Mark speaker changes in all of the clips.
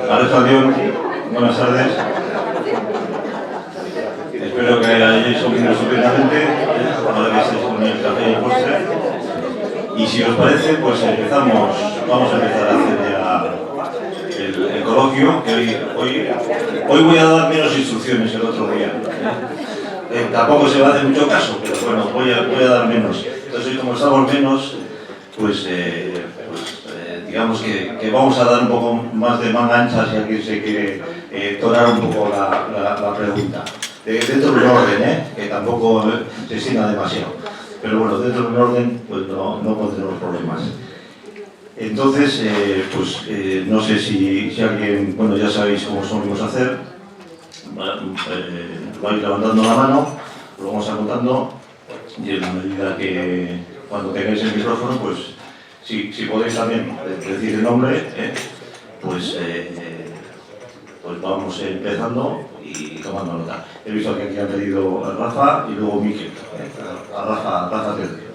Speaker 1: Alejandro, buenas tardes. Espero que hayáis comido estupendamente, ahora que estáis con el café y el postre. Y si os parece, pues vamos a empezar a hacer ya el coloquio, que hoy voy a dar menos instrucciones que el otro día. Tampoco se va a hacer mucho caso, pero bueno, voy a dar menos. Entonces, hoy como estamos menos, pues digamos que vamos a dar un poco más de manga ancha si alguien se quiere torar un poco la pregunta. Dentro de un orden, que tampoco se extienda demasiado. Pero bueno, dentro de un orden, pues no tendremos problemas. Entonces, no sé si alguien, bueno, ya sabéis cómo solemos hacer. Vais levantando la mano, lo vamos apuntando y en la medida que cuando tengáis el micrófono, pues si podéis también decir el nombre, pues vamos empezando y tomando nota. He visto que aquí han pedido a Rafa y luego Miquel. A Rafa Tercio.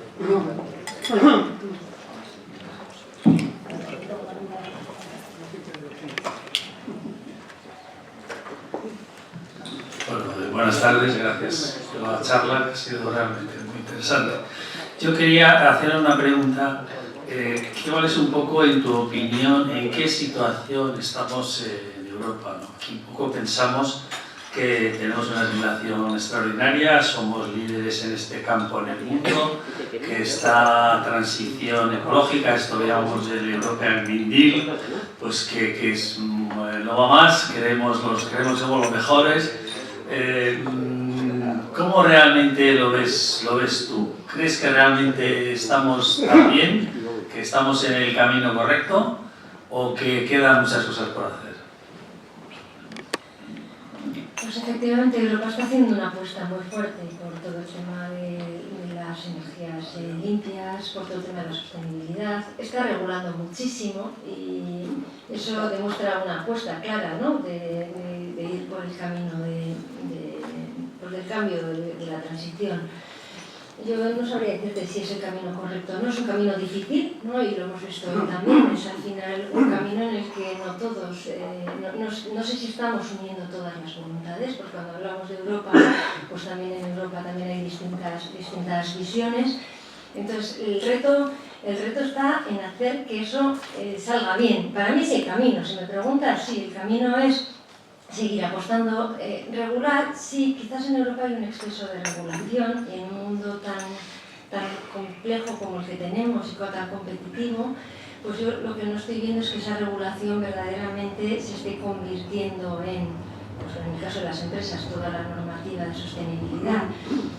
Speaker 2: Bueno, buenas tardes, gracias por la charla, que ha sido realmente muy interesante. Yo quería hacer una pregunta, que vales un poco en tu opinión, en qué situación estamos en Europa, ¿no? Aquí un poco pensamos que tenemos una relación extraordinaria, somos líderes en este campo en el mundo, que esta transición ecológica, esto veamos del European Green Deal, pues que es, no va más, creemos somos los mejores. ¿Cómo realmente lo ves tú? ¿Crees que realmente estamos tan bien, que estamos en el camino correcto o que quedan muchas cosas por hacer?
Speaker 3: Pues efectivamente Europa está haciendo una apuesta muy fuerte por todo el tema de las energías limpias, por todo el tema de la sostenibilidad. Está regulando muchísimo y eso demuestra una apuesta clara, ¿no? de ir por el camino del cambio de la transición. Yo no sabría decirte si es el camino correcto o no, es un camino difícil, ¿no? Y lo hemos visto hoy también, es al final un camino en el que no todos, no sé si estamos uniendo todas las voluntades, porque cuando hablamos de Europa, pues también en Europa también hay distintas visiones. Entonces el reto está en hacer que eso salga bien. Para mí sí hay camino, si me preguntas, sí, el camino es seguir apostando, regular, sí, quizás en Europa hay un exceso de regulación y en un mundo tan complejo como el que tenemos y tan competitivo, pues yo lo que no estoy viendo es que esa regulación verdaderamente se esté convirtiendo en, pues en el caso de las empresas, toda la normativa de sostenibilidad.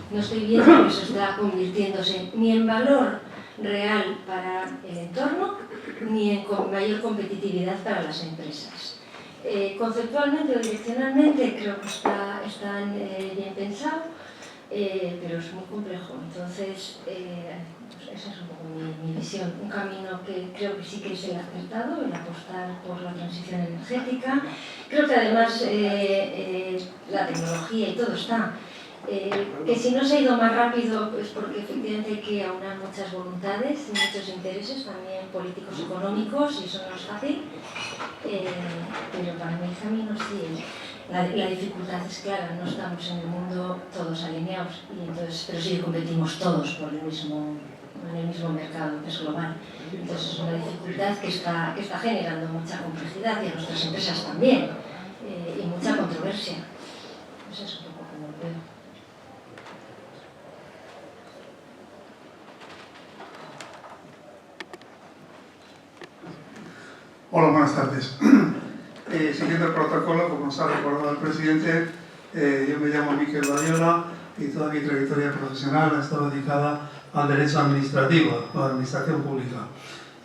Speaker 3: No estoy viendo que eso está convirtiéndose ni en valor real para el entorno, ni en mayor competitividad para las empresas. Conceptualmente o direccionalmente creo que está bien pensado, pero es muy complejo. Entonces, pues esa es un poco mi visión. Un camino que creo que sí que es el acertado, el apostar por la transición energética. Creo que además la tecnología y todo está. Que si no se ha ido más rápido es porque efectivamente hay que aunar muchas voluntades y muchos intereses, también políticos y económicos, y eso no es fácil, pero para mí el camino sí, la dificultad es clara, no estamos en el mundo todos alineados, y entonces, pero sí competimos todos por en el mismo mercado, que es global. Entonces es una dificultad que está generando mucha complejidad y a nuestras empresas también, y mucha controversia. Pues eso es un poco como lo veo.
Speaker 4: Hola, buenas tardes. Siguiendo el protocolo, como nos ha recordado el presidente, yo me llamo Miquel Badiola y toda mi trayectoria profesional ha estado dedicada al derecho administrativo, a la administración pública.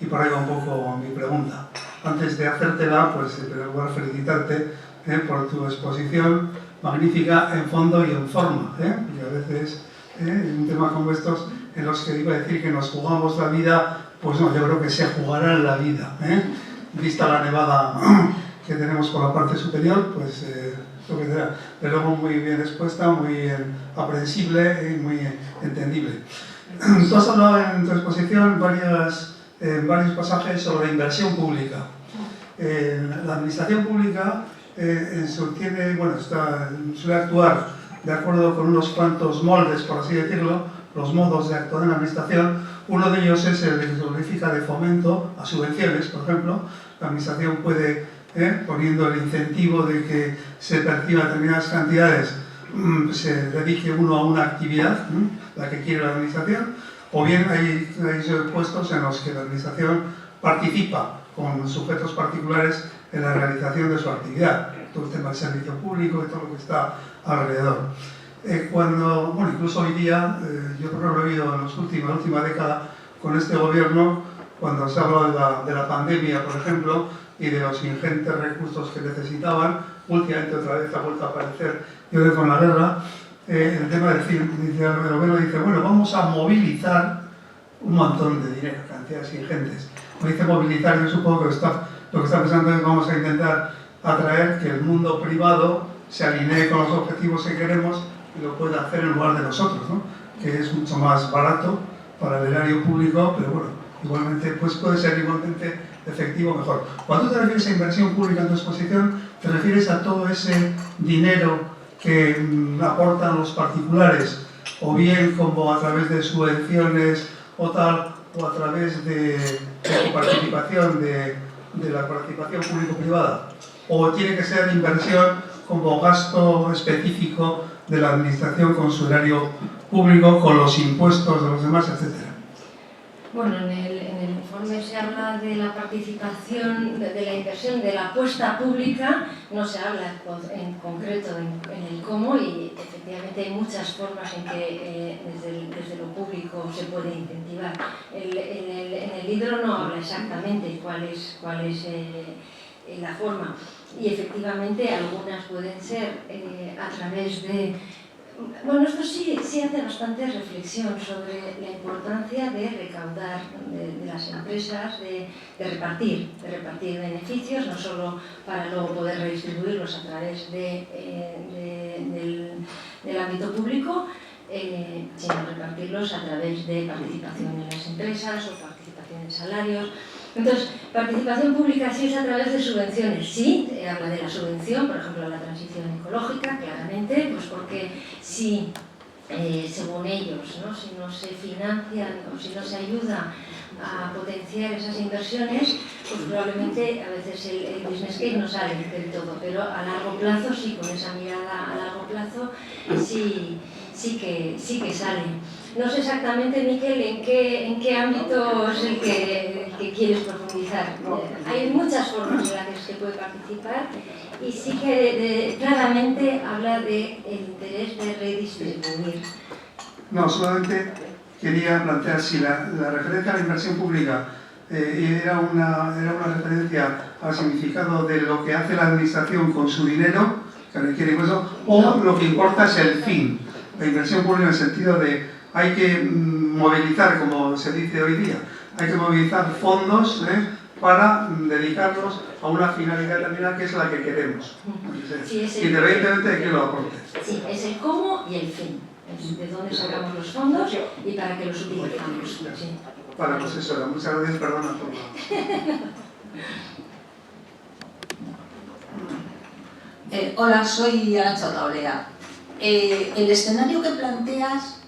Speaker 4: Y por ahí va un poco mi pregunta. Antes de hacértela, pues en primer lugar felicitarte por tu exposición magnífica en fondo y en forma. Y a veces, en un tema como estos, en los que iba a decir que nos jugamos la vida, pues no, yo creo que se jugará la vida. Vista la nevada que tenemos por la parte superior, pues lo que será, de luego muy bien expuesta, muy aprehensible y muy entendible. Tú has hablado en tu exposición en varios pasajes sobre la inversión pública. La administración pública suele actuar de acuerdo con unos cuantos moldes, por así decirlo, los modos de actuar en la administración. Uno de ellos es el que se califica de fomento a subvenciones, por ejemplo. La administración puede, poniendo el incentivo de que se perciba determinadas cantidades, se dedique uno a una actividad, la que quiere la administración, o bien hay puestos en los que la administración participa con sujetos particulares en la realización de su actividad, todo el tema del servicio público y todo lo que está alrededor. Incluso hoy día, yo creo que lo he oído en la última década con este gobierno, cuando se habla de la pandemia, por ejemplo, y de los ingentes recursos que necesitaban, últimamente otra vez ha vuelto a aparecer, yo creo que con la guerra, el tema del gobierno dice, bueno, vamos a movilizar un montón de dinero, cantidades ingentes. Cuando dice movilizar, yo supongo que lo que está pensando es vamos a intentar atraer que el mundo privado se alinee con los objetivos que queremos y lo pueda hacer en lugar de nosotros, ¿no? Que es mucho más barato para el erario público, pero bueno, igualmente puede ser igualmente efectivo mejor. Cuando te refieres a inversión pública en tu exposición, te refieres a todo ese dinero que aportan los particulares, o bien como a través de subvenciones o tal, o a través de su participación, de la participación público-privada, o tiene que ser inversión como gasto específico de la administración con su erario público, con los impuestos de los demás, etc.
Speaker 3: Bueno, en el informe se habla de la participación, de la inversión, de la apuesta pública, no se habla en concreto en el cómo, y efectivamente hay muchas formas en que desde lo público se puede incentivar. En el libro no habla exactamente cuál es la forma, y efectivamente algunas pueden ser a través de... Bueno, esto sí hace bastante reflexión sobre la importancia de recaudar de las empresas, de repartir beneficios, no solo para luego poder redistribuirlos a través del ámbito público, sino repartirlos a través de participación en las empresas o participación en salarios. Entonces, participación pública sí es a través de subvenciones, sí, habla de la subvención, por ejemplo, la transición ecológica, claramente, pues porque si, según ellos, ¿no? Si no se financian o si no se ayuda a potenciar esas inversiones, pues probablemente a veces el business case no sale del todo, pero a largo plazo, sí, con esa mirada a largo plazo, sí que sale. No sé exactamente, Miquel, en qué ámbito es el que quieres profundizar. Hay muchas formas en las que se puede participar y sí que claramente habla del interés de redistribuir.
Speaker 4: No, solamente quería plantear si la referencia a la inversión pública era una referencia al significado de lo que hace la administración con su dinero, que requiere impuestos, o lo que importa es el fin. La inversión pública en el sentido de hay que movilizar, como se dice hoy día, hay que movilizar fondos para dedicarlos a una finalidad determinada que es la que queremos, sí, independientemente de quién lo aporte.
Speaker 3: Sí, es el cómo y el fin, es de dónde sacamos los fondos y para qué los utilizamos. Sí.
Speaker 4: Vale, pues eso era. Muchas gracias, perdona por
Speaker 5: Hola, soy Arantxa Otaolea. El escenario que planteas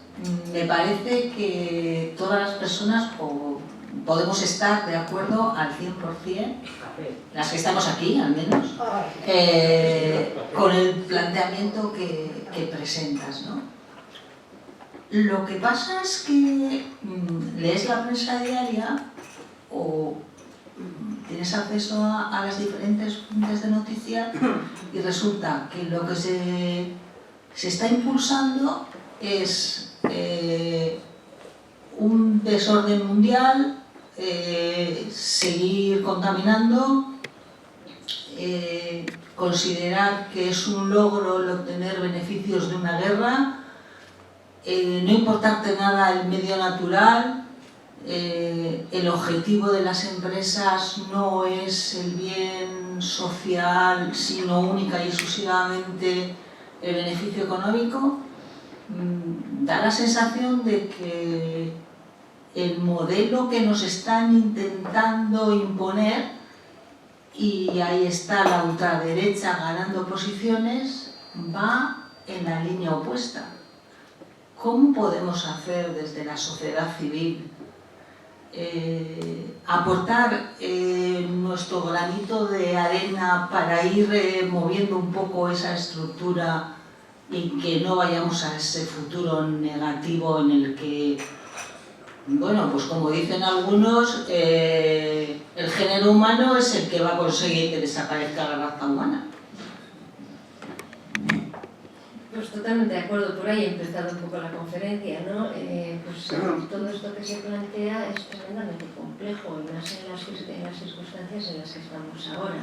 Speaker 5: me parece que todas las personas podemos estar de acuerdo al 100%, las que estamos aquí al menos, con el planteamiento que presentas, ¿no? Lo que pasa es que lees la prensa diaria o tienes acceso a las diferentes fuentes de noticias y resulta que lo que se está impulsando es un desorden mundial, seguir contaminando, considerar que es un logro el obtener beneficios de una guerra, no importarte nada el medio natural, el objetivo de las empresas no es el bien social, sino única y exclusivamente el beneficio económico. Da la sensación de que el modelo que nos están intentando imponer y ahí está la ultraderecha ganando posiciones, va en la línea opuesta. ¿Cómo podemos hacer desde la sociedad civil aportar nuestro granito de arena para ir moviendo un poco esa estructura y que no vayamos a ese futuro negativo en el que, bueno, pues como dicen algunos, el género humano es el que va a conseguir que desaparezca la raza humana?
Speaker 3: Pues totalmente de acuerdo, por ahí ha empezado un poco la conferencia, ¿no? Pues todo esto que se plantea es tremendamente complejo, y más en las circunstancias en las que estamos ahora,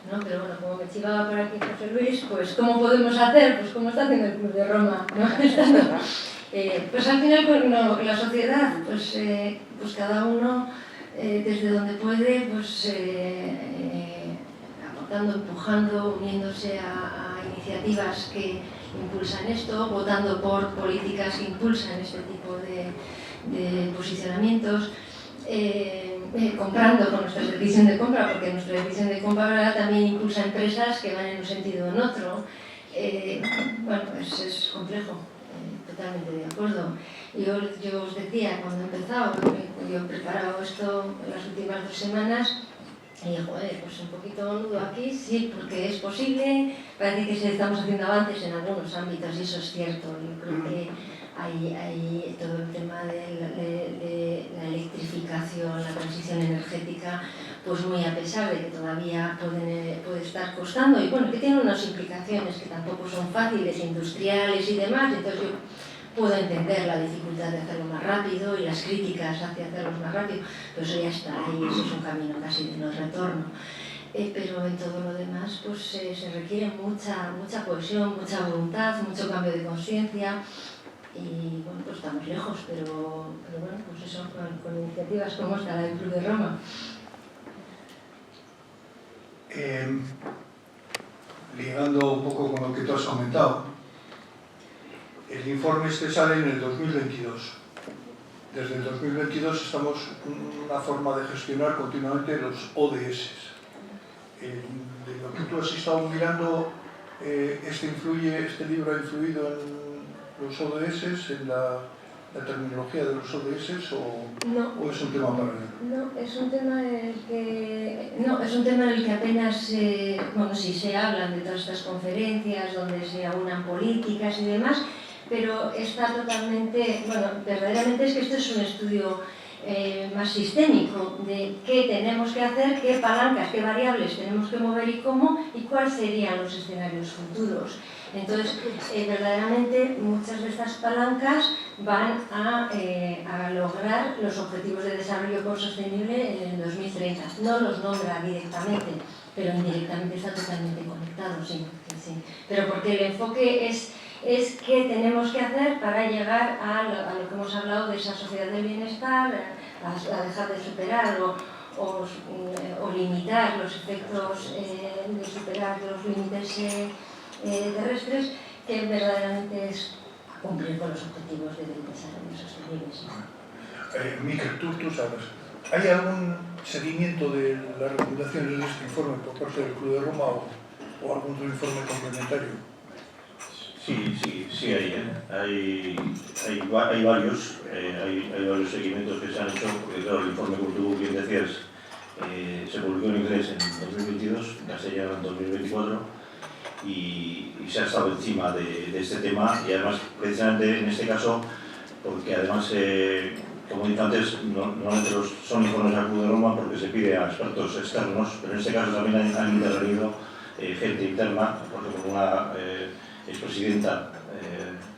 Speaker 3: ¿no? Pero bueno, como me chivaba por aquí José Luis, pues ¿cómo podemos hacer? Pues como está haciendo el Club de Roma, ¿no? Pues al final, pues, no, la sociedad, pues cada uno desde donde puede, pues aportando, empujando, uniéndose a iniciativas que impulsan esto, votando por políticas que impulsan este tipo de posicionamientos, comprando con nuestra decisión de compra, porque nuestra decisión de compra también impulsa empresas que van en un sentido o en otro. Bueno, pues es complejo, totalmente de acuerdo. Yo os decía, cuando he empezado, yo he preparado esto en las últimas 2 semanas, y joder, pues un poquito nudo aquí, sí, porque es posible, parece que estamos haciendo avances en algunos ámbitos, y eso es cierto. Yo creo que hay todo el tema de la electrificación, la transición energética, pues muy a pesar de que todavía puede estar costando, y bueno, que tiene unas implicaciones que tampoco son fáciles, industriales y demás, entonces yo puedo entender la dificultad de hacerlo más rápido y las críticas hacia hacerlo más rápido, pero eso ya está ahí, eso es un camino casi de no retorno. Pero en todo lo demás pues se requiere mucha cohesión, mucha voluntad, mucho cambio de conciencia, y bueno, pues estamos lejos, pero bueno, pues eso, con iniciativas como esta, la del Club de Roma.
Speaker 6: Ligando un poco con lo que tú has comentado, el informe este sale en el 2022. Desde el 2022 estamos en una forma de gestionar continuamente los ODS. De lo que tú has estado mirando, ¿este libro ha influido en los ODS, en la terminología de los ODS, o es un tema paralelo?
Speaker 3: No, es un tema en el que apenas, bueno, sí se hablan de todas estas conferencias donde se aunan políticas y demás, pero está totalmente, bueno, verdaderamente es que esto es un estudio más sistémico de qué tenemos que hacer, qué palancas, qué variables tenemos que mover y cómo, y cuáles serían los escenarios futuros. Entonces, verdaderamente muchas de estas palancas van a lograr los objetivos de desarrollo sostenible en el 2030. No los nombra directamente, pero indirectamente está totalmente conectado, sí. Pero porque el enfoque es qué tenemos que hacer para llegar a lo que hemos hablado de esa sociedad del bienestar, a dejar de superar o limitar los efectos de superar los límites terrestres, que verdaderamente es cumplir con los objetivos de desarrollo sostenible.
Speaker 6: Miquel, tú sabes, ¿hay algún seguimiento de las recomendaciones de este informe por parte del Club de Roma o algún otro informe complementario?
Speaker 1: Sí, hay varios seguimientos que se han hecho, porque claro, el informe, como tú bien decías, se publicó en inglés en 2022, en castellano en 2024, y se ha estado encima de este tema, y además, precisamente en este caso, porque además, como dije antes, normalmente son informes al Club de Roma porque se pide a expertos externos, pero en este caso también han intervenido gente interna, por ejemplo, una expresidenta,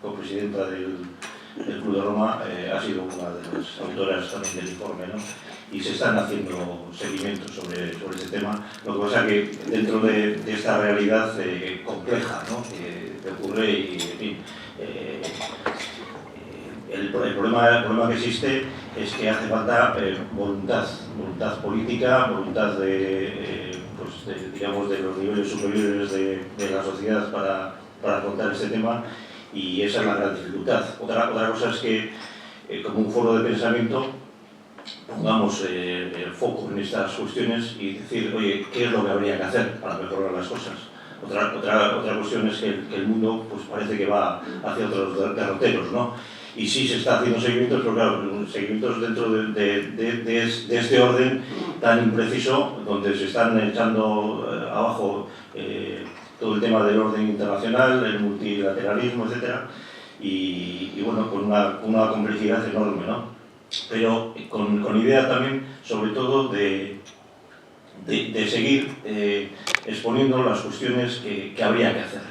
Speaker 1: copresidenta del Club de Roma, ha sido una de las autoras también del informe, ¿no? Y se están haciendo seguimientos sobre este tema. Lo que pasa es que dentro de esta realidad compleja, ¿no?, que ocurre, y en fin, el problema que existe es que hace falta voluntad política, voluntad digamos, de los niveles superiores de la sociedad para afrontar este tema, y esa es la gran dificultad. Otra cosa es que, como un foro de pensamiento, pongamos el foco en estas cuestiones y decir, oye, ¿qué es lo que habría que hacer para mejorar las cosas? Otra cuestión es que el mundo pues, parece que va hacia otros derroteros, ¿no? Y sí se está haciendo seguimientos, pero claro, seguimientos dentro de este orden tan impreciso, donde se están echando abajo todo el tema del orden internacional, el multilateralismo, etc. Y bueno, con una complejidad enorme, ¿no? Pero con idea también, sobre todo, de seguir exponiendo las cuestiones que habría que hacer.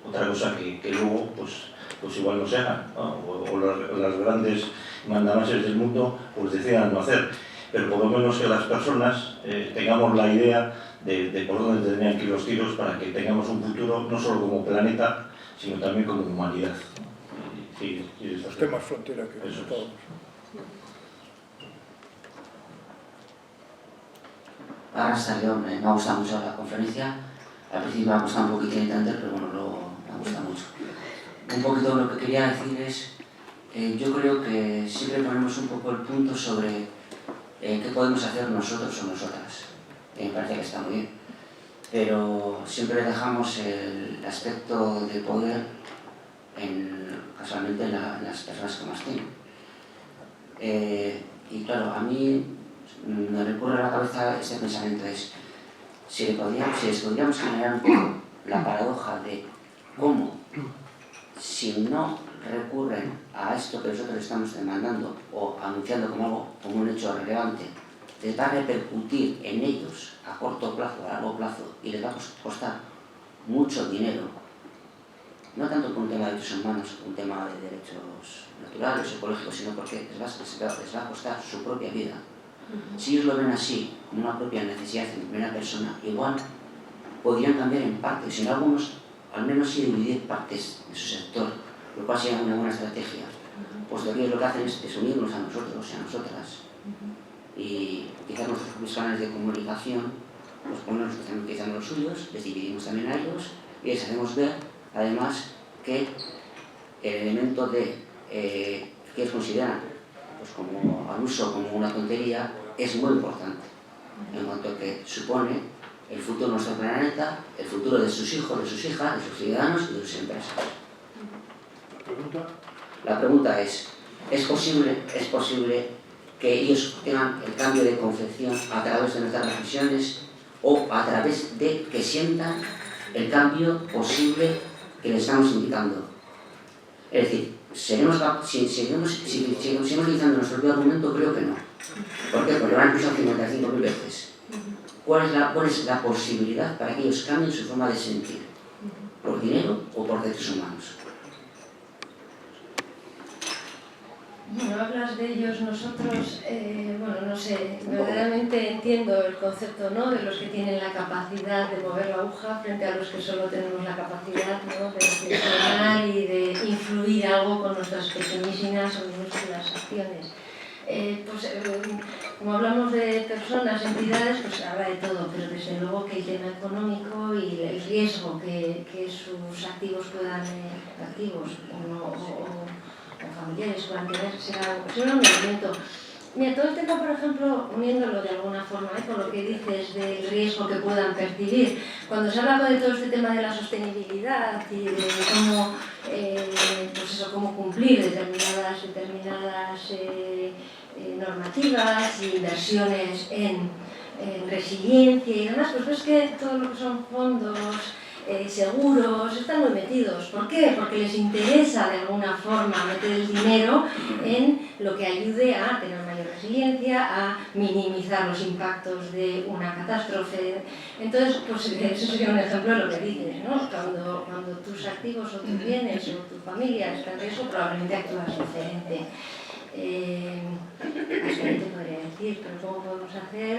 Speaker 1: Otra cosa que luego, pues igual no se hagan, ¿no? O las grandes mandamases del mundo pues decidan no hacer. Pero por lo menos que las personas tengamos la idea de por dónde tendrían que ir los tiros para que tengamos un futuro no solo como planeta, sino también como humanidad. Sí,
Speaker 6: los temas frontera que comentábamos.
Speaker 7: Buenas tardes, me ha gustado mucho la conferencia. Al principio me ha costado un poquito entender, pero bueno, luego me ha gustado mucho. Un poquito lo que quería decir es, yo creo que siempre ponemos un poco el punto sobre qué podemos hacer nosotros o nosotras. Me parece que está muy bien. Pero siempre dejamos el aspecto de poder casualmente en las personas que más tienen. Y claro, a mí me recurre a la cabeza este pensamiento, es si les podríamos generar un poco la paradoja de cómo, si no recurren a esto que nosotros estamos demandando o anunciando como un hecho relevante, les va a repercutir en ellos a corto plazo, a largo plazo, y les va a costar mucho dinero, no tanto por un tema de derechos humanos, un tema de derechos naturales, ecológicos, sino porque les va a costar su propia vida. Si ellos lo ven así, como una propia necesidad en primera persona, igual podrían cambiar en parte, si no algunos, al menos sí dividir partes de su sector, lo cual sería una buena estrategia. Puesto que ellos lo que hacen es unirnos a nosotros y a nosotras. Y quizás nuestros propios canales de comunicación, pues ponemos también utilizando los suyos, les dividimos también a ellos y les hacemos ver, además, que el elemento de que ellos consideran pues como al uso, como una tontería, es muy importante, en cuanto que supone el futuro de nuestro planeta, el futuro de sus hijos, de sus hijas, de sus ciudadanos y de sus empresas. La pregunta es posible que ellos tengan el cambio de concepción a través de nuestras reflexiones o a través de que sientan el cambio posible que les estamos indicando? Es decir, si seguimos utilizando nuestro propio argumento, creo que no. ¿Por qué? Porque lo han escuchado 55.000 veces. ¿Cuál es la posibilidad para que ellos cambien su forma de sentir? ¿Por dinero o por derechos humanos?
Speaker 3: Bueno, hablas de ellos, nosotros, bueno, no sé, verdaderamente entiendo el concepto, ¿no?, de los que tienen la capacidad de mover la aguja frente a los que solo tenemos la capacidad, ¿no?, de reflexionar y de influir algo con nuestras pequeñísimas o minúsculas acciones. Como hablamos de personas, entidades, pues habla de todo, pero desde luego que el tema económico y el riesgo que sus activos puedan, activos o familiares puedan tener, será un elemento. Mira, todo el tema, por ejemplo, uniéndolo de alguna forma con lo que dices del riesgo que puedan percibir, cuando se habla de todo este tema de la sostenibilidad y de cómo, pues eso, cómo cumplir determinadas normativas y inversiones en resiliencia y demás, pues ves que todo lo que son fondos, seguros, están muy metidos. ¿Por qué? Porque les interesa de alguna forma meter el dinero en lo que ayude a tener mayor resiliencia, a minimizar los impactos de una catástrofe. Entonces, pues eso sería un ejemplo de lo que dices, ¿no? Cuando tus activos o tus bienes o tu familia están en riesgo, probablemente actúas diferente. Diferente podría decir, pero ¿cómo podemos hacer?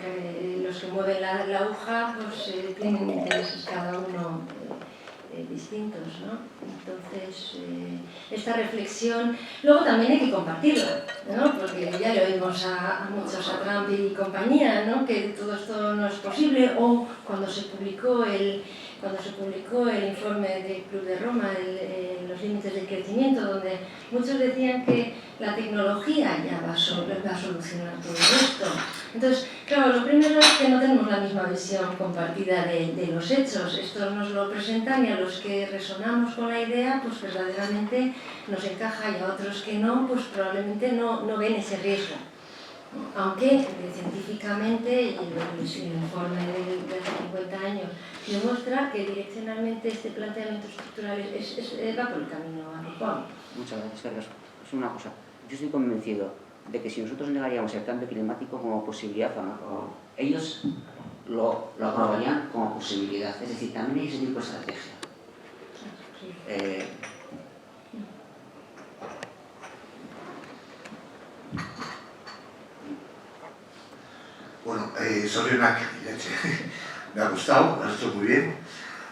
Speaker 3: Que los que mueven la aguja pues tienen intereses cada uno distintos, ¿no? Entonces, esta reflexión, luego también hay que compartirla, ¿no? Porque ya le oímos a muchos, a Trump y compañía, ¿no?, que todo esto no es posible, o cuando se publicó el informe del Club de Roma, los límites del crecimiento, donde muchos decían que la tecnología ya va a solucionar todo esto. Entonces, claro, lo primero es que no tenemos la misma visión compartida de los hechos. Esto nos lo presentan y a los que resonamos con la idea, pues verdaderamente nos encaja, y a otros que no, pues probablemente no ven ese riesgo. Aunque científicamente, y el informe de hace 50 años demuestra que direccionalmente este planteamiento estructural va por el camino adecuado.
Speaker 7: Muchas gracias, Carlos. Es una cosa, yo estoy convencido de que si nosotros negaríamos el cambio climático como posibilidad o no, ellos lo aprobarían como posibilidad. Es decir, también hay ese tipo de estrategia.
Speaker 8: Bueno, Sorionak, me ha gustado, lo has hecho muy bien.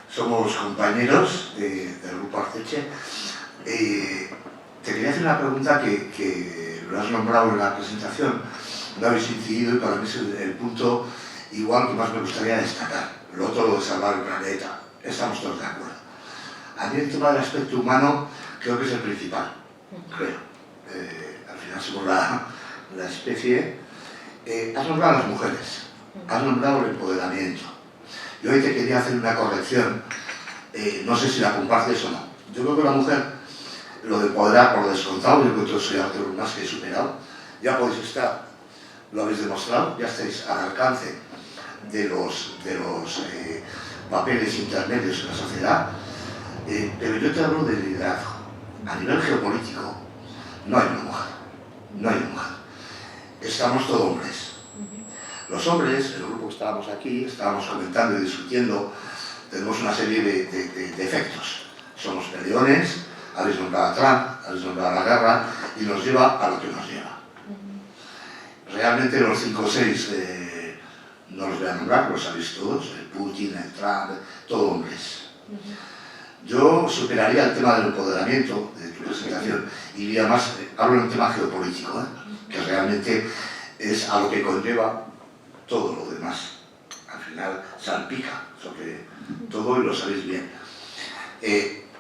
Speaker 8: Somos compañeros del Grupo Arteche. Te quería hacer una pregunta que lo has nombrado en la presentación, lo habéis incidido y para mí es el punto igual que más me gustaría destacar. Lo otro de salvar el planeta, estamos todos de acuerdo. A mí el tema del aspecto humano creo que es el principal, creo. Al final somos la especie. Has nombrado a las mujeres, has nombrado el empoderamiento. Yo hoy te quería hacer una corrección, no sé si la compartes o no. Yo creo que la mujer, lo de empoderar por descontado, yo creo que eso ya lo tengo más que superado. Ya podéis estar, lo habéis demostrado, ya estáis al alcance de los papeles intermedios en la sociedad. Pero yo te hablo de liderazgo. A nivel geopolítico, no hay una mujer, no hay una mujer. Estamos todos hombres. Los hombres, el grupo que estábamos aquí, estábamos comentando y discutiendo, tenemos una serie de efectos. Somos peleones, habéis nombrado a Trump, habéis nombrado a la guerra, y nos lleva a lo que nos lleva. Realmente los 5 o 6, no los voy a nombrar, los sabéis todos, el Putin, el Trump, todos hombres. Yo superaría el tema del empoderamiento de tu presentación, y iría más, hablo de un tema geopolítico, que realmente es a lo que conlleva todo lo demás. Al final salpica sobre todo y lo sabéis bien.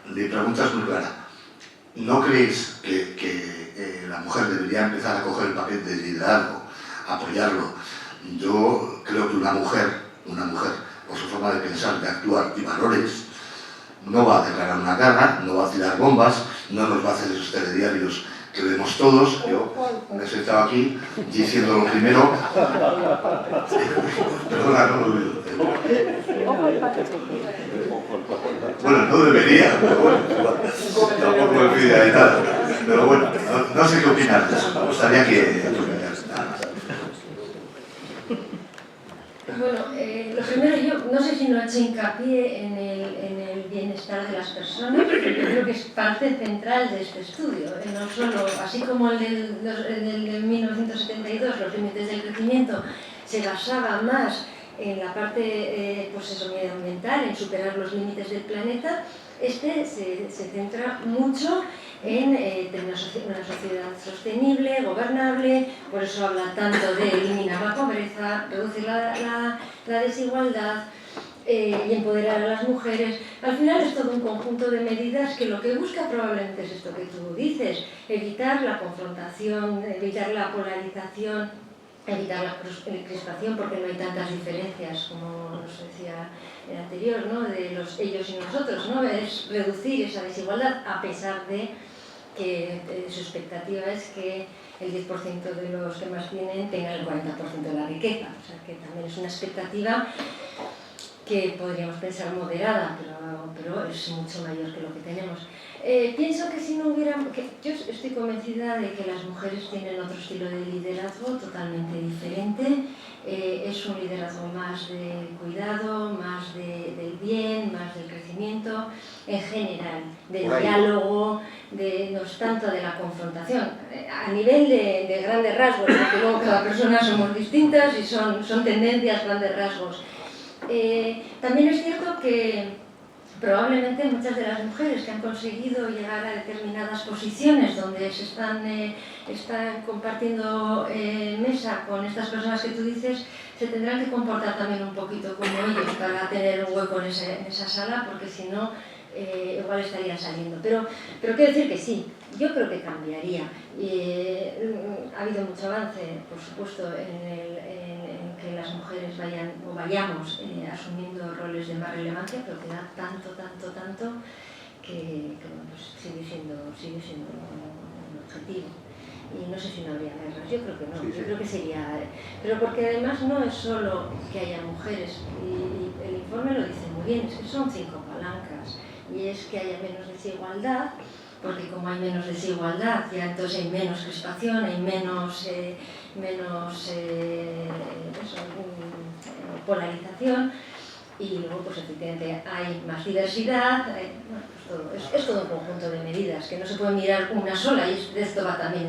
Speaker 8: Mi pregunta es muy clara. ¿No creéis que la mujer debería empezar a coger el papel de liderazgo, apoyarlo? Yo creo que una mujer, por su forma de pensar, de actuar y valores, no va a declarar una guerra, no va a tirar bombas, no nos va a hacer esos telediarios que vemos todos. Yo me he sentado aquí diciendo lo primero. Perdona, no lo veo. Bueno, no debería, pero bueno, tampoco me pide y tal. Pero bueno, no sé qué opinar de eso. Me gustaría que opinaras nada más.
Speaker 3: Bueno, lo primero, yo no sé si no he hecho hincapié en el bienestar de las personas, porque yo creo que es parte central de este estudio. No solo, así como el del 1972, los límites del crecimiento, se basaba más en la parte pues eso, medioambiental, en superar los límites del planeta, este se centra mucho en tener una sociedad sostenible, gobernable, por eso habla tanto de eliminar la pobreza, reducir la desigualdad y empoderar a las mujeres. Al final es todo un conjunto de medidas que lo que busca probablemente es esto que tú dices, evitar la confrontación, evitar la polarización, evitar la crispación, porque no hay tantas diferencias como nos decía el anterior, ¿no? De los ellos y nosotros, ¿no? Es reducir esa desigualdad a pesar de que su expectativa es que el 10% de los que más tienen tengan el 40% de la riqueza. O sea que también es una expectativa que podríamos pensar moderada, pero es mucho mayor que lo que tenemos. Pienso que si no hubiera... yo estoy convencida de que las mujeres tienen otro estilo de liderazgo totalmente diferente. Es un liderazgo más de cuidado, más del bien, más del crecimiento, en general, del diálogo, no es tanto de la confrontación. A nivel de grandes rasgos, porque luego cada persona somos distintas y son tendencias, grandes rasgos. También es cierto que probablemente muchas de las mujeres que han conseguido llegar a determinadas posiciones donde se están compartiendo mesa con estas personas que tú dices, se tendrán que comportar también un poquito como ellos para tener un hueco en esa sala, porque si no, igual estarían saliendo. Pero quiero decir que sí, yo creo que cambiaría. Ha habido mucho avance, por supuesto, en que las mujeres vayamos asumiendo roles de más relevancia, pero que da tanto que bueno, pues sigue siendo un objetivo. Y no sé si no habría guerras, yo creo que no, yo creo que sería... Pero porque además no es solo que haya mujeres, y el informe lo dice muy bien, es que son 5 palancas, y es que haya menos desigualdad, porque como hay menos desigualdad, ya entonces hay menos crispación, hay menos polarización, y luego pues efectivamente hay más diversidad, bueno, pues todo, es todo un conjunto de medidas que no se puede mirar una sola, y de esto va también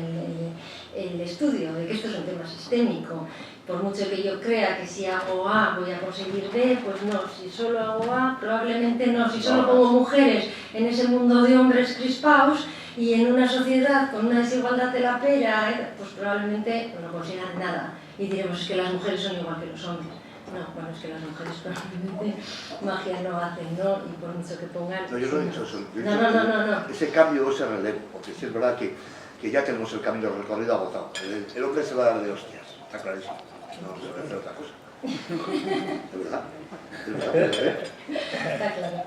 Speaker 3: el estudio, de que esto es un tema sistémico. Por mucho que yo crea que si hago A voy a conseguir B, pues no, si solo hago A probablemente no, si solo pongo mujeres en ese mundo de hombres crispados y en una sociedad con una desigualdad de la pera, pues probablemente no consigan nada y diremos que las mujeres son igual que los hombres. No, bueno, es que las mujeres probablemente magia no hacen, ¿no? Y por mucho que pongan...
Speaker 8: No, yo no he dicho eso.
Speaker 3: No.
Speaker 8: Ese cambio, ese relevo, porque sí es verdad que ya tenemos el camino recorrido agotado. El hombre se va a dar de hostias, está clarísimo. No se va a hacer otra cosa. ¿De verdad? ¿De verdad?
Speaker 3: Está claro.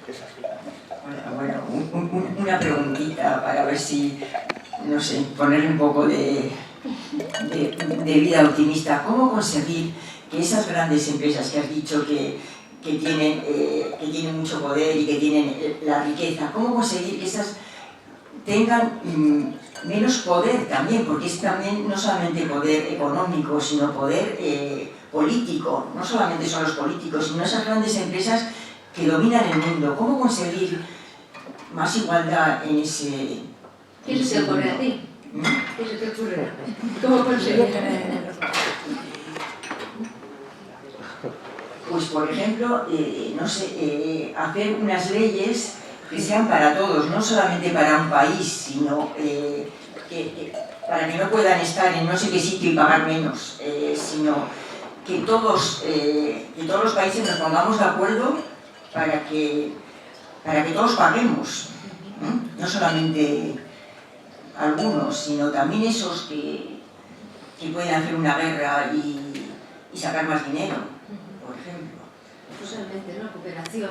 Speaker 8: Es así.
Speaker 9: Bueno, una preguntita para ver si, no sé, ponerle un poco de vida optimista. ¿Cómo conseguir que esas grandes empresas que has dicho que tienen mucho poder y que tienen la riqueza, cómo conseguir que esas tengan menos poder también? Porque es también no solamente poder económico, sino poder político. No solamente son los políticos, sino esas grandes empresas que dominan el mundo. ¿Cómo conseguir más igualdad en ese...
Speaker 3: ¿Qué se te ocurre a ti? ¿Qué se te ocurre? ¿Cómo conseguir?
Speaker 9: Pues, por ejemplo, no sé, hacer unas leyes que sean para todos, no solamente para un país, sino para que no puedan estar en no sé qué sitio y pagar menos, sino que todos los países nos pongamos de acuerdo para que todos paguemos, no solamente algunos, sino también esos que pueden hacer una guerra y sacar más dinero, por ejemplo.
Speaker 3: Totalmente, ¿no? Cooperación,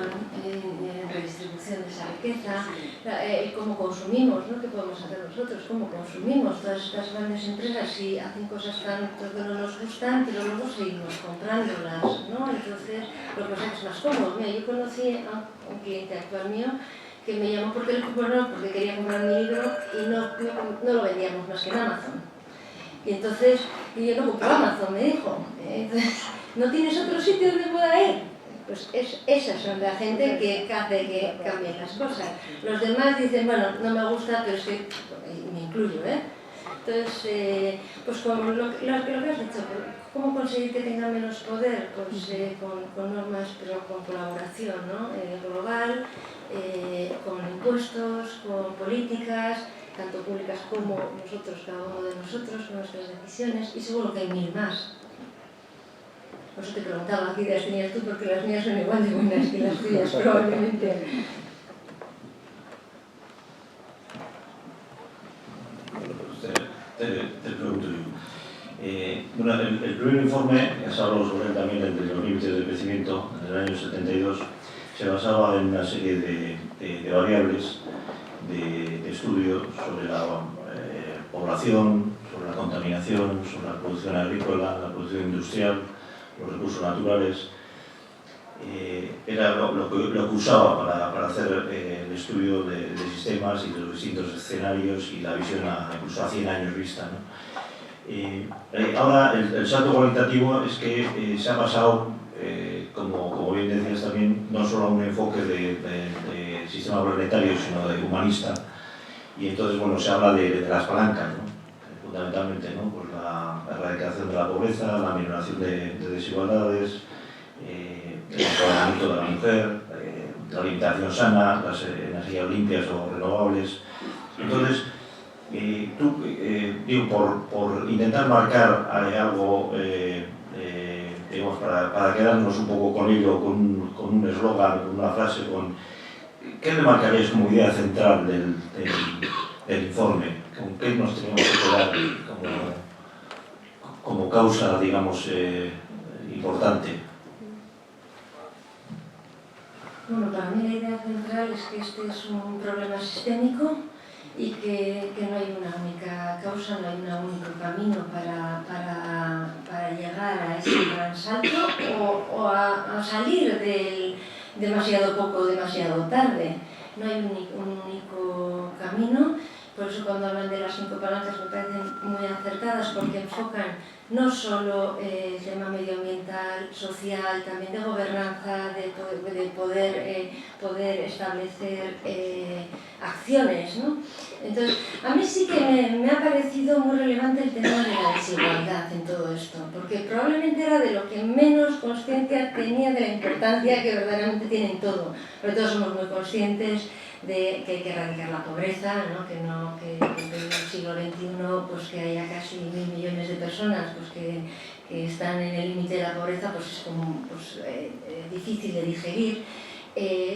Speaker 3: redistribución de esa riqueza, cómo consumimos, ¿no? ¿Qué podemos hacer nosotros? ¿Cómo consumimos? Todas estas grandes empresas si hacen cosas tanto que no nos gustan, pero luego seguimos comprándolas, ¿no? Entonces, lo que pasa es que es más cómodo. Mira, yo conocí a un cliente actual mío que me llamó por teléfono porque quería comprar mi libro y no lo vendíamos más que en Amazon. Y entonces, yo no compro Amazon, me dijo. Entonces, ¿no tienes otro sitio donde pueda ir? Pues esas son la gente que hace que cambien las cosas. Los demás dicen, bueno, no me gusta, pero es que me incluyo, ¿eh? Entonces, pues con lo que has dicho, ¿cómo conseguir que tenga menos poder? Pues con normas, pero con colaboración, ¿no? Global, con impuestos, con políticas, tanto públicas como nosotros, cada uno de nosotros, con nuestras decisiones, y seguro que hay mil más. Por eso te preguntaba qué ideas tenías tú, porque las mías son igual de buenas que las tuyas, probablemente.
Speaker 1: Te pregunto yo. Bueno, el primer informe, que has hablado sobre él también, el de los límites de crecimiento, en el año 72, se basaba en una serie de variables de estudio sobre la población, sobre la contaminación, sobre la producción agrícola, la producción industrial, los recursos naturales. Era lo que usaba para hacer el estudio de sistemas y de los distintos escenarios y la visión incluso a 100 años vista, ¿no? Ahora el salto cualitativo es que se ha pasado, como bien decías también, no solo a un enfoque de sistema planetario, sino de humanista, y entonces bueno, se habla de las palancas, ¿no? Fundamentalmente, ¿no? Pues la erradicación de la pobreza, la minoración de desigualdades, el empoderamiento de la mujer, la alimentación sana, las energías limpias o renovables. Entonces, tú, digo, por intentar marcar algo digamos, para quedarnos un poco con ello, con un eslogan, con una frase, ¿qué remarcaríais como idea central del informe? ¿Con qué nos tenemos que quedar como causa, digamos, importante?
Speaker 3: Bueno, para mí la idea central es que este es un problema sistémico y que no hay una única causa, no hay un único camino para llegar a ese gran salto o a salir del demasiado poco o demasiado tarde. No hay un único camino. Por eso cuando hablan de las 5 palancas me parecen muy acertadas porque enfocan no solo el tema medioambiental, social, también de gobernanza, de poder establecer acciones, ¿no? Entonces, a mí sí que me ha parecido muy relevante el tema de la desigualdad en todo esto, porque probablemente era de lo que menos consciencia tenía de la importancia que verdaderamente tiene en todo. Pero todos somos muy conscientes de que hay que erradicar la pobreza, ¿no? Que en el siglo XXI pues, que haya casi 1.000 millones de personas pues, que están en el límite de la pobreza, pues es como difícil de digerir.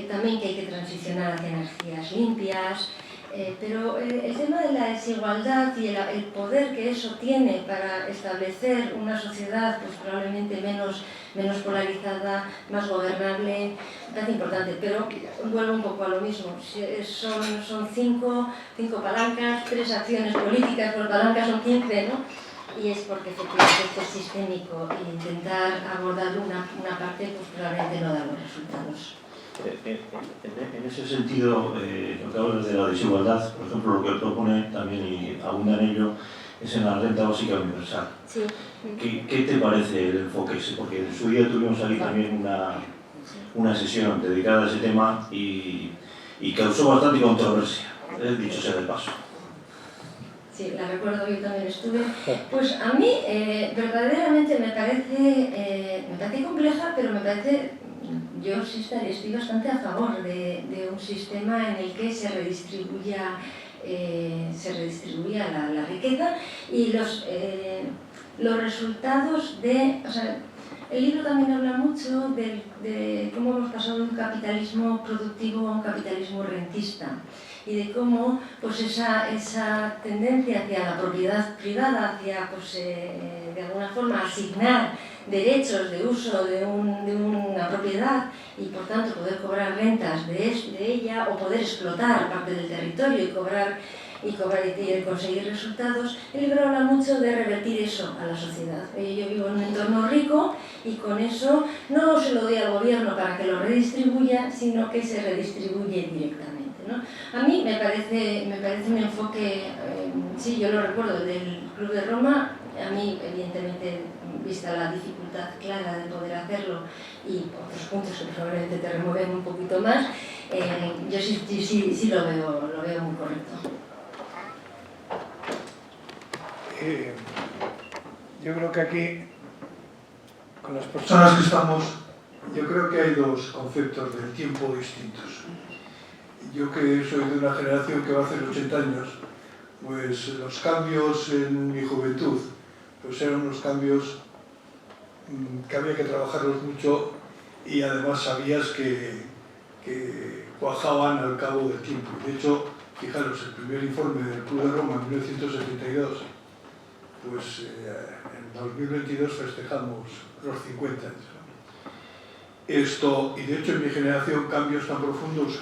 Speaker 3: También que hay que transicionar hacia energías limpias, pero el tema de la desigualdad y el poder que eso tiene para establecer una sociedad pues, probablemente menos polarizada, más gobernable, me parece importante, pero vuelvo un poco a lo mismo. Son cinco palancas, 3 acciones políticas, por palancas son 15, ¿no? Y es porque efectivamente esto es sistémico e intentar abordar una parte pues probablemente no da buenos resultados.
Speaker 1: En ese sentido, lo que hablas de la desigualdad, por ejemplo, lo que propone también, y abunda en ello, es en la renta básica universal.
Speaker 3: Sí.
Speaker 1: ¿Qué te parece el enfoque ese? Porque en su día tuvimos aquí también una sesión dedicada a ese tema y causó bastante controversia, dicho sea de paso.
Speaker 3: Sí, la recuerdo, yo también estuve. Pues a mí verdaderamente me parece compleja, pero me parece, yo sí estoy bastante a favor de un sistema en el que se redistribuya la riqueza y los resultados de... O sea, el libro también habla mucho de cómo hemos pasado de un capitalismo productivo a un capitalismo rentista y de cómo pues, esa tendencia hacia la propiedad privada, hacia pues, de alguna forma asignar derechos de uso de una propiedad y por tanto poder cobrar rentas de ella o poder explotar parte del territorio y conseguir resultados. El libro habla mucho de revertir eso a la sociedad. Yo vivo en un entorno rico y con eso no se lo doy al gobierno para que lo redistribuya, sino que se redistribuye directamente, ¿no? A mí me parece un enfoque, sí, yo lo recuerdo del Club de Roma, a mí evidentemente, vista la dificultad clara de poder hacerlo y otros puntos que probablemente te remueven un poquito más, yo sí lo veo muy correcto.
Speaker 6: Yo creo que aquí, con las personas que estamos, yo creo que hay 2 conceptos del tiempo distintos. Yo que soy de una generación que va a hacer 80 años, pues los cambios en mi juventud pues eran unos cambios que había que trabajarlos mucho y además sabías que cuajaban al cabo del tiempo. De hecho, fijaros, el primer informe del Club de Roma en 1972, pues en 2022 festejamos los 50 años. Y de hecho en mi generación cambios tan profundos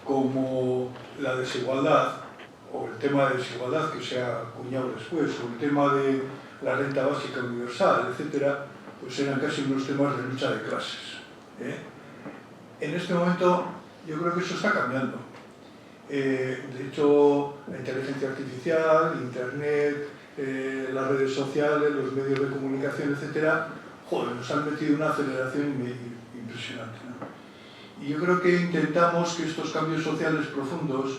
Speaker 6: como la desigualdad, o el tema de desigualdad que se ha acuñado después, o el tema de la renta básica universal, etcétera, pues eran casi unos temas de lucha de clases. En este momento yo creo que eso está cambiando. De hecho, la inteligencia artificial, Internet, las redes sociales, los medios de comunicación, etcétera, nos han metido una aceleración impresionante, ¿no? Y yo creo que intentamos que estos cambios sociales profundos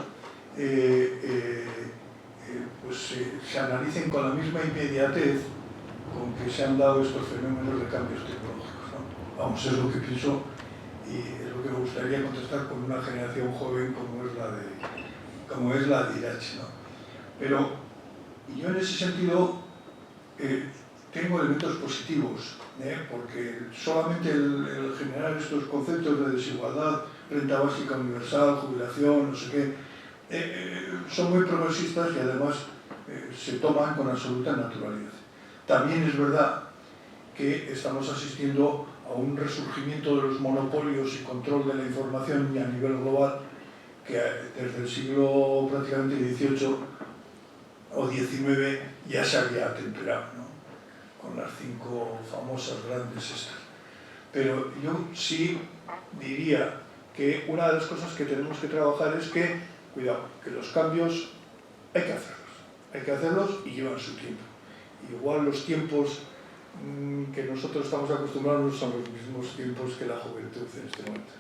Speaker 6: se analicen con la misma inmediatez con que se han dado estos fenómenos de cambios tecnológicos, ¿no? Vamos, es lo que pienso y es lo que me gustaría contestar con una generación joven como es la de Irache, ¿no? Pero yo en ese sentido tengo elementos positivos, porque solamente el generar estos conceptos de desigualdad, renta básica universal, jubilación, no sé qué, son muy progresistas y además se toman con absoluta naturalidad. También es verdad que estamos asistiendo a un resurgimiento de los monopolios y control de la información y a nivel global que desde el siglo prácticamente XVIII o XIX ya se había atemperado, ¿no? Con las 5 famosas grandes estas. Pero yo sí diría que una de las cosas que tenemos que trabajar es que, cuidado, que los cambios hay que hacerlos y llevan su tiempo. Igual los tiempos que nosotros estamos acostumbrados son los mismos tiempos que la juventud en este momento.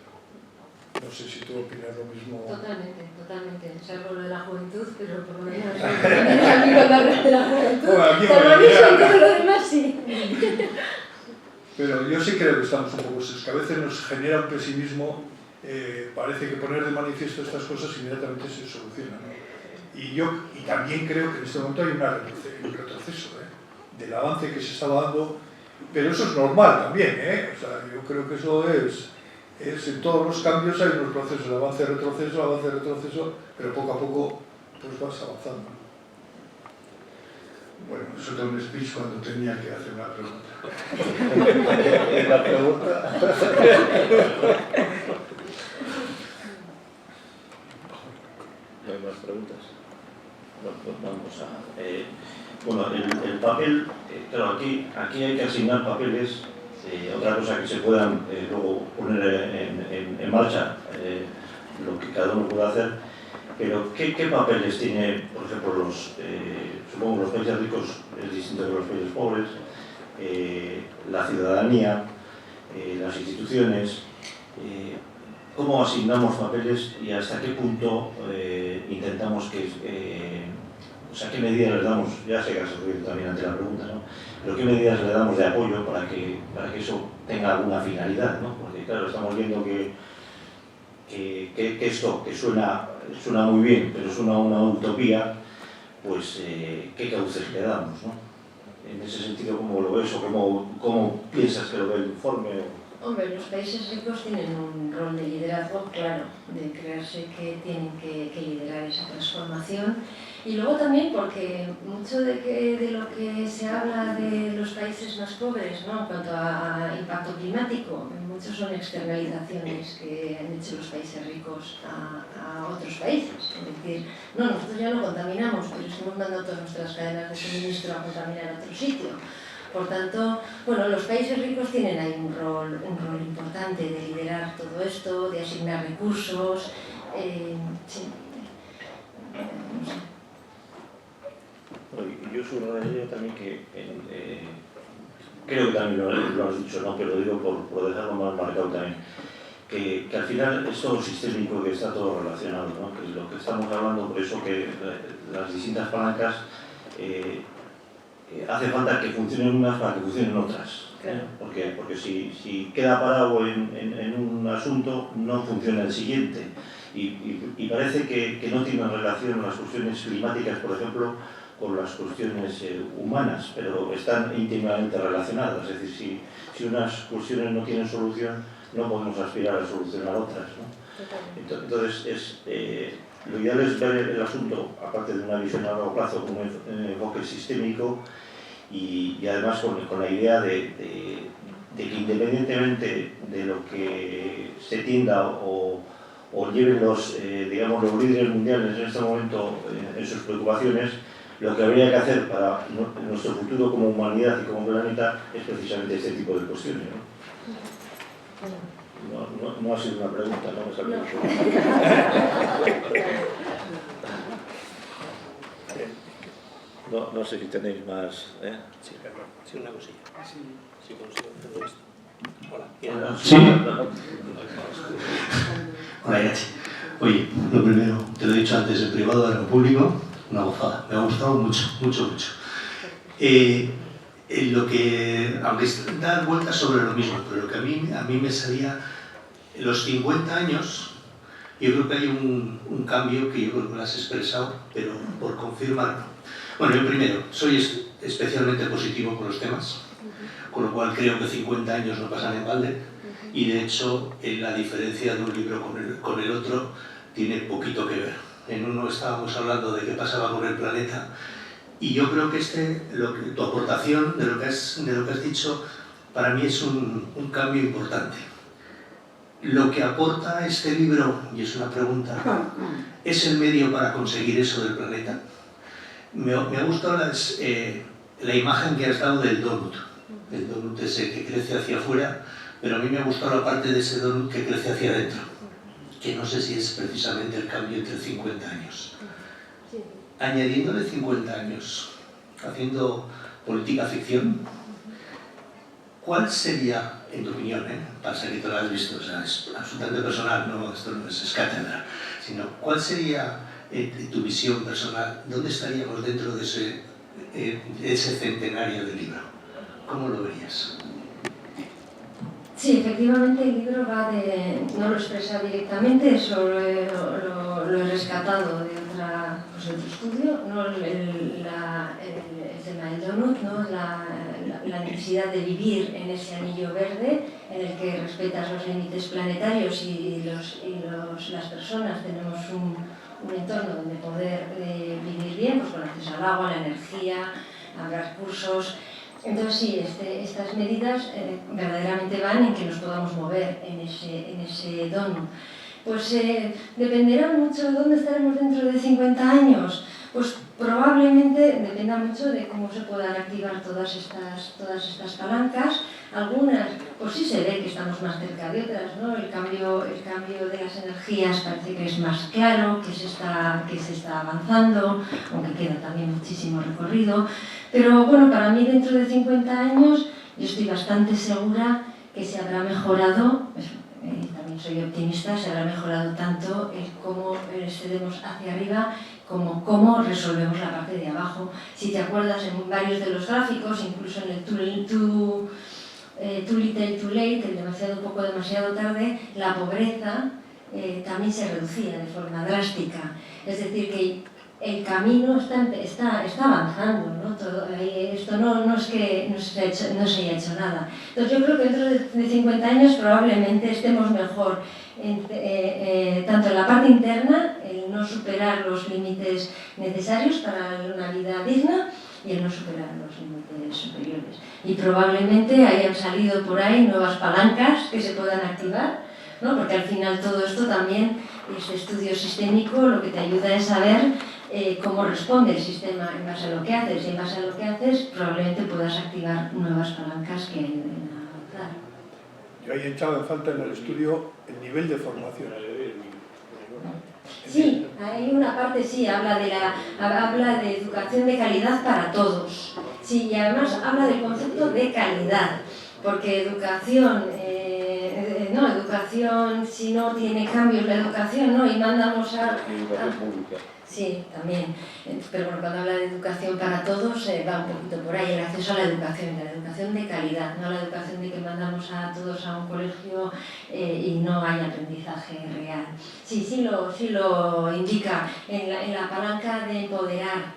Speaker 6: No sé si tú opinas lo mismo.
Speaker 3: Totalmente, totalmente. Salvo lo de la juventud, pero por lo menos a mí con la red de la juventud. Por eso y todo lo demás sí.
Speaker 6: Pero yo sí creo que estamos un poco, es que a veces nos genera un pesimismo, parece que poner de manifiesto estas cosas inmediatamente se solucionan, ¿no? Y también creo que en este momento hay un retroceso del avance que se estaba dando, pero eso es normal también, o sea, yo creo que eso es en todos los cambios hay unos procesos de avance, retroceso, pero poco a poco pues vas avanzando. Bueno, eso era un speech cuando tenía que hacer una pregunta.
Speaker 1: ¿La pregunta?
Speaker 10: ¿No hay más preguntas? No, pues vamos a... bueno, el papel, claro, aquí hay que asignar papeles. Otra cosa que se puedan luego poner en marcha, lo que cada uno pueda hacer, pero ¿qué papeles tiene, por ejemplo, supongo los países ricos es distinto de los países pobres, la ciudadanía, las instituciones, cómo asignamos papeles y hasta qué punto intentamos que, o sea, qué medidas les damos, ya sé que has ocurrido también ante la pregunta, ¿no? Pero qué medidas le damos de apoyo para que eso tenga alguna finalidad, ¿no? Porque claro, estamos viendo que esto, que suena muy bien, pero suena una utopía, pues qué cauces le damos, ¿no? En ese sentido, ¿cómo lo ves o cómo piensas que lo ve el informe?
Speaker 3: Hombre, los países ricos tienen un rol de liderazgo claro, de creerse que tienen que liderar esa transformación. Y luego también porque mucho de lo que se habla de los países más pobres, ¿no? En cuanto a impacto climático, muchos son externalizaciones que han hecho los países ricos a otros países. Es decir, no, nosotros ya no contaminamos, pero estamos mandando todas nuestras cadenas de suministro a contaminar a otro sitio. Por tanto, bueno, los países ricos tienen ahí un rol importante de liderar todo esto, de asignar recursos, sí. No sé.
Speaker 10: Yo subrayaría también que, creo que también lo has dicho, ¿no? Pero digo por dejarlo más marcado también, que al final es todo sistémico, que está todo relacionado, ¿no? Que es lo que estamos hablando, por eso que las distintas palancas hace falta que funcionen unas para que funcionen otras. Porque si queda parado en un asunto, no funciona el siguiente. Y parece que no tienen relación las cuestiones climáticas, por ejemplo, con las cuestiones humanas, pero están íntimamente relacionadas. Es decir, si unas cuestiones no tienen solución, no podemos aspirar a solucionar otras, ¿no? Entonces, lo ideal es ver el asunto, aparte de una visión a largo plazo, con un enfoque sistémico y además con la idea de que independientemente de lo que se tienda o lleven los líderes mundiales en este momento en sus preocupaciones, lo que habría que hacer para nuestro futuro como humanidad y como planeta es precisamente este tipo de cuestiones, ¿no? No ha sido una pregunta, ¿no? No sé si tenéis más...
Speaker 11: Sí, una cosilla. Sí, consigo hacerlo esto. Hola.
Speaker 10: Sí.
Speaker 11: Hola, Irache. Oye, lo primero, te lo he dicho antes, en privado, ahora en público, una gozada. Me ha gustado mucho. Lo que, aunque da vueltas sobre lo mismo, pero lo que a mí me salía, en los 50 años, yo creo que hay un cambio que yo creo que lo has expresado, pero por confirmarlo. Bueno, yo primero, soy especialmente positivo con los temas, con lo cual creo que 50 años no pasan en balde, y de hecho la diferencia de un libro con el otro tiene poquito que ver. En uno estábamos hablando de qué pasaba con el planeta, y yo creo que tu aportación de lo que has dicho, para mí es un cambio importante. Lo que aporta este libro, y es una pregunta, ¿es el medio para conseguir eso del planeta? Me ha gustado la imagen que has dado del donut. El donut ese que crece hacia afuera, pero a mí me ha gustado la parte de ese donut que crece hacia adentro, que no sé si es precisamente el cambio entre 50 años. Añadiéndole 50 años, haciendo política ficción, ¿cuál sería, en tu opinión, pasa que tú lo has visto, o sea, es absolutamente personal, no, esto no es cátedra, sino cuál sería tu visión personal? ¿Dónde estaríamos dentro de ese centenario del libro? ¿Cómo lo verías?
Speaker 3: Sí, efectivamente el libro va de... no lo expresa directamente, eso lo he rescatado de otro estudio, ¿no? el tema del donut, ¿no? la necesidad de vivir en ese anillo verde en el que respetas los límites planetarios y las personas tenemos un entorno donde poder vivir bien, pues con acceso al agua, a la energía, a los recursos. Entonces sí, estas medidas verdaderamente van en que nos podamos mover en ese donut. Pues dependerá mucho de dónde estaremos dentro de 50 años. Pues probablemente dependa mucho de cómo se puedan activar todas estas palancas. Algunas, pues sí se ve que estamos más cerca de otras, ¿no? El cambio de las energías parece que es más claro, que se está avanzando, aunque queda también muchísimo recorrido. Pero bueno, para mí dentro de 50 años yo estoy bastante segura que se habrá mejorado, también soy optimista, se habrá mejorado tanto el cómo excedemos hacia arriba como cómo resolvemos la parte de abajo. Si te acuerdas, en varios de los gráficos, incluso en el too little, too late, el demasiado poco, demasiado tarde, la pobreza también se reducía de forma drástica. Es decir, que el camino está avanzando, ¿no? Esto no es que no se haya hecho nada. Entonces yo creo que dentro de 50 años probablemente estemos mejor, tanto en la parte interna, el no superar los límites necesarios para una vida digna, y el no superar los límites superiores. Y probablemente hayan salido por ahí nuevas palancas que se puedan activar, ¿no? Porque al final todo esto también, este estudio sistémico, lo que te ayuda es saber cómo responde el sistema en base a lo que haces, y en base a lo que haces probablemente puedas activar nuevas palancas que ayuden a avanzar.
Speaker 6: Yo ahí he echado en falta en el estudio el nivel de formación.
Speaker 3: Sí, hay una parte, sí, habla de educación de calidad para todos. Sí, y además habla del concepto de calidad, porque educación, si no tiene cambios la educación, ¿no? Y mandamos a... Sí, también. Pero bueno, cuando habla de educación para todos, va un poquito por ahí, el acceso a la educación de calidad, no la educación de que mandamos a todos a un colegio y no hay aprendizaje real. Sí lo indica en la palanca de empoderar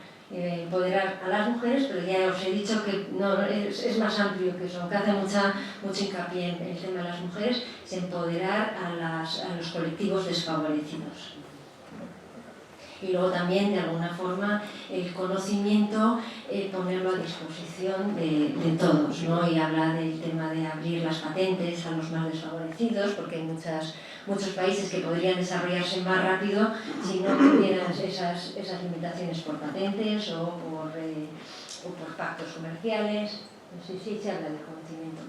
Speaker 3: a las mujeres, pero ya os he dicho que no, es más amplio que eso, que hace mucho hincapié en el tema de las mujeres, es empoderar a los colectivos desfavorecidos. Y luego también, de alguna forma, el conocimiento, ponerlo a disposición de todos, ¿no? Y habla del tema de abrir las patentes a los más desfavorecidos, porque hay muchos países que podrían desarrollarse más rápido si no tuvieran esas limitaciones por patentes o por pactos comerciales. Sí, se habla del conocimiento.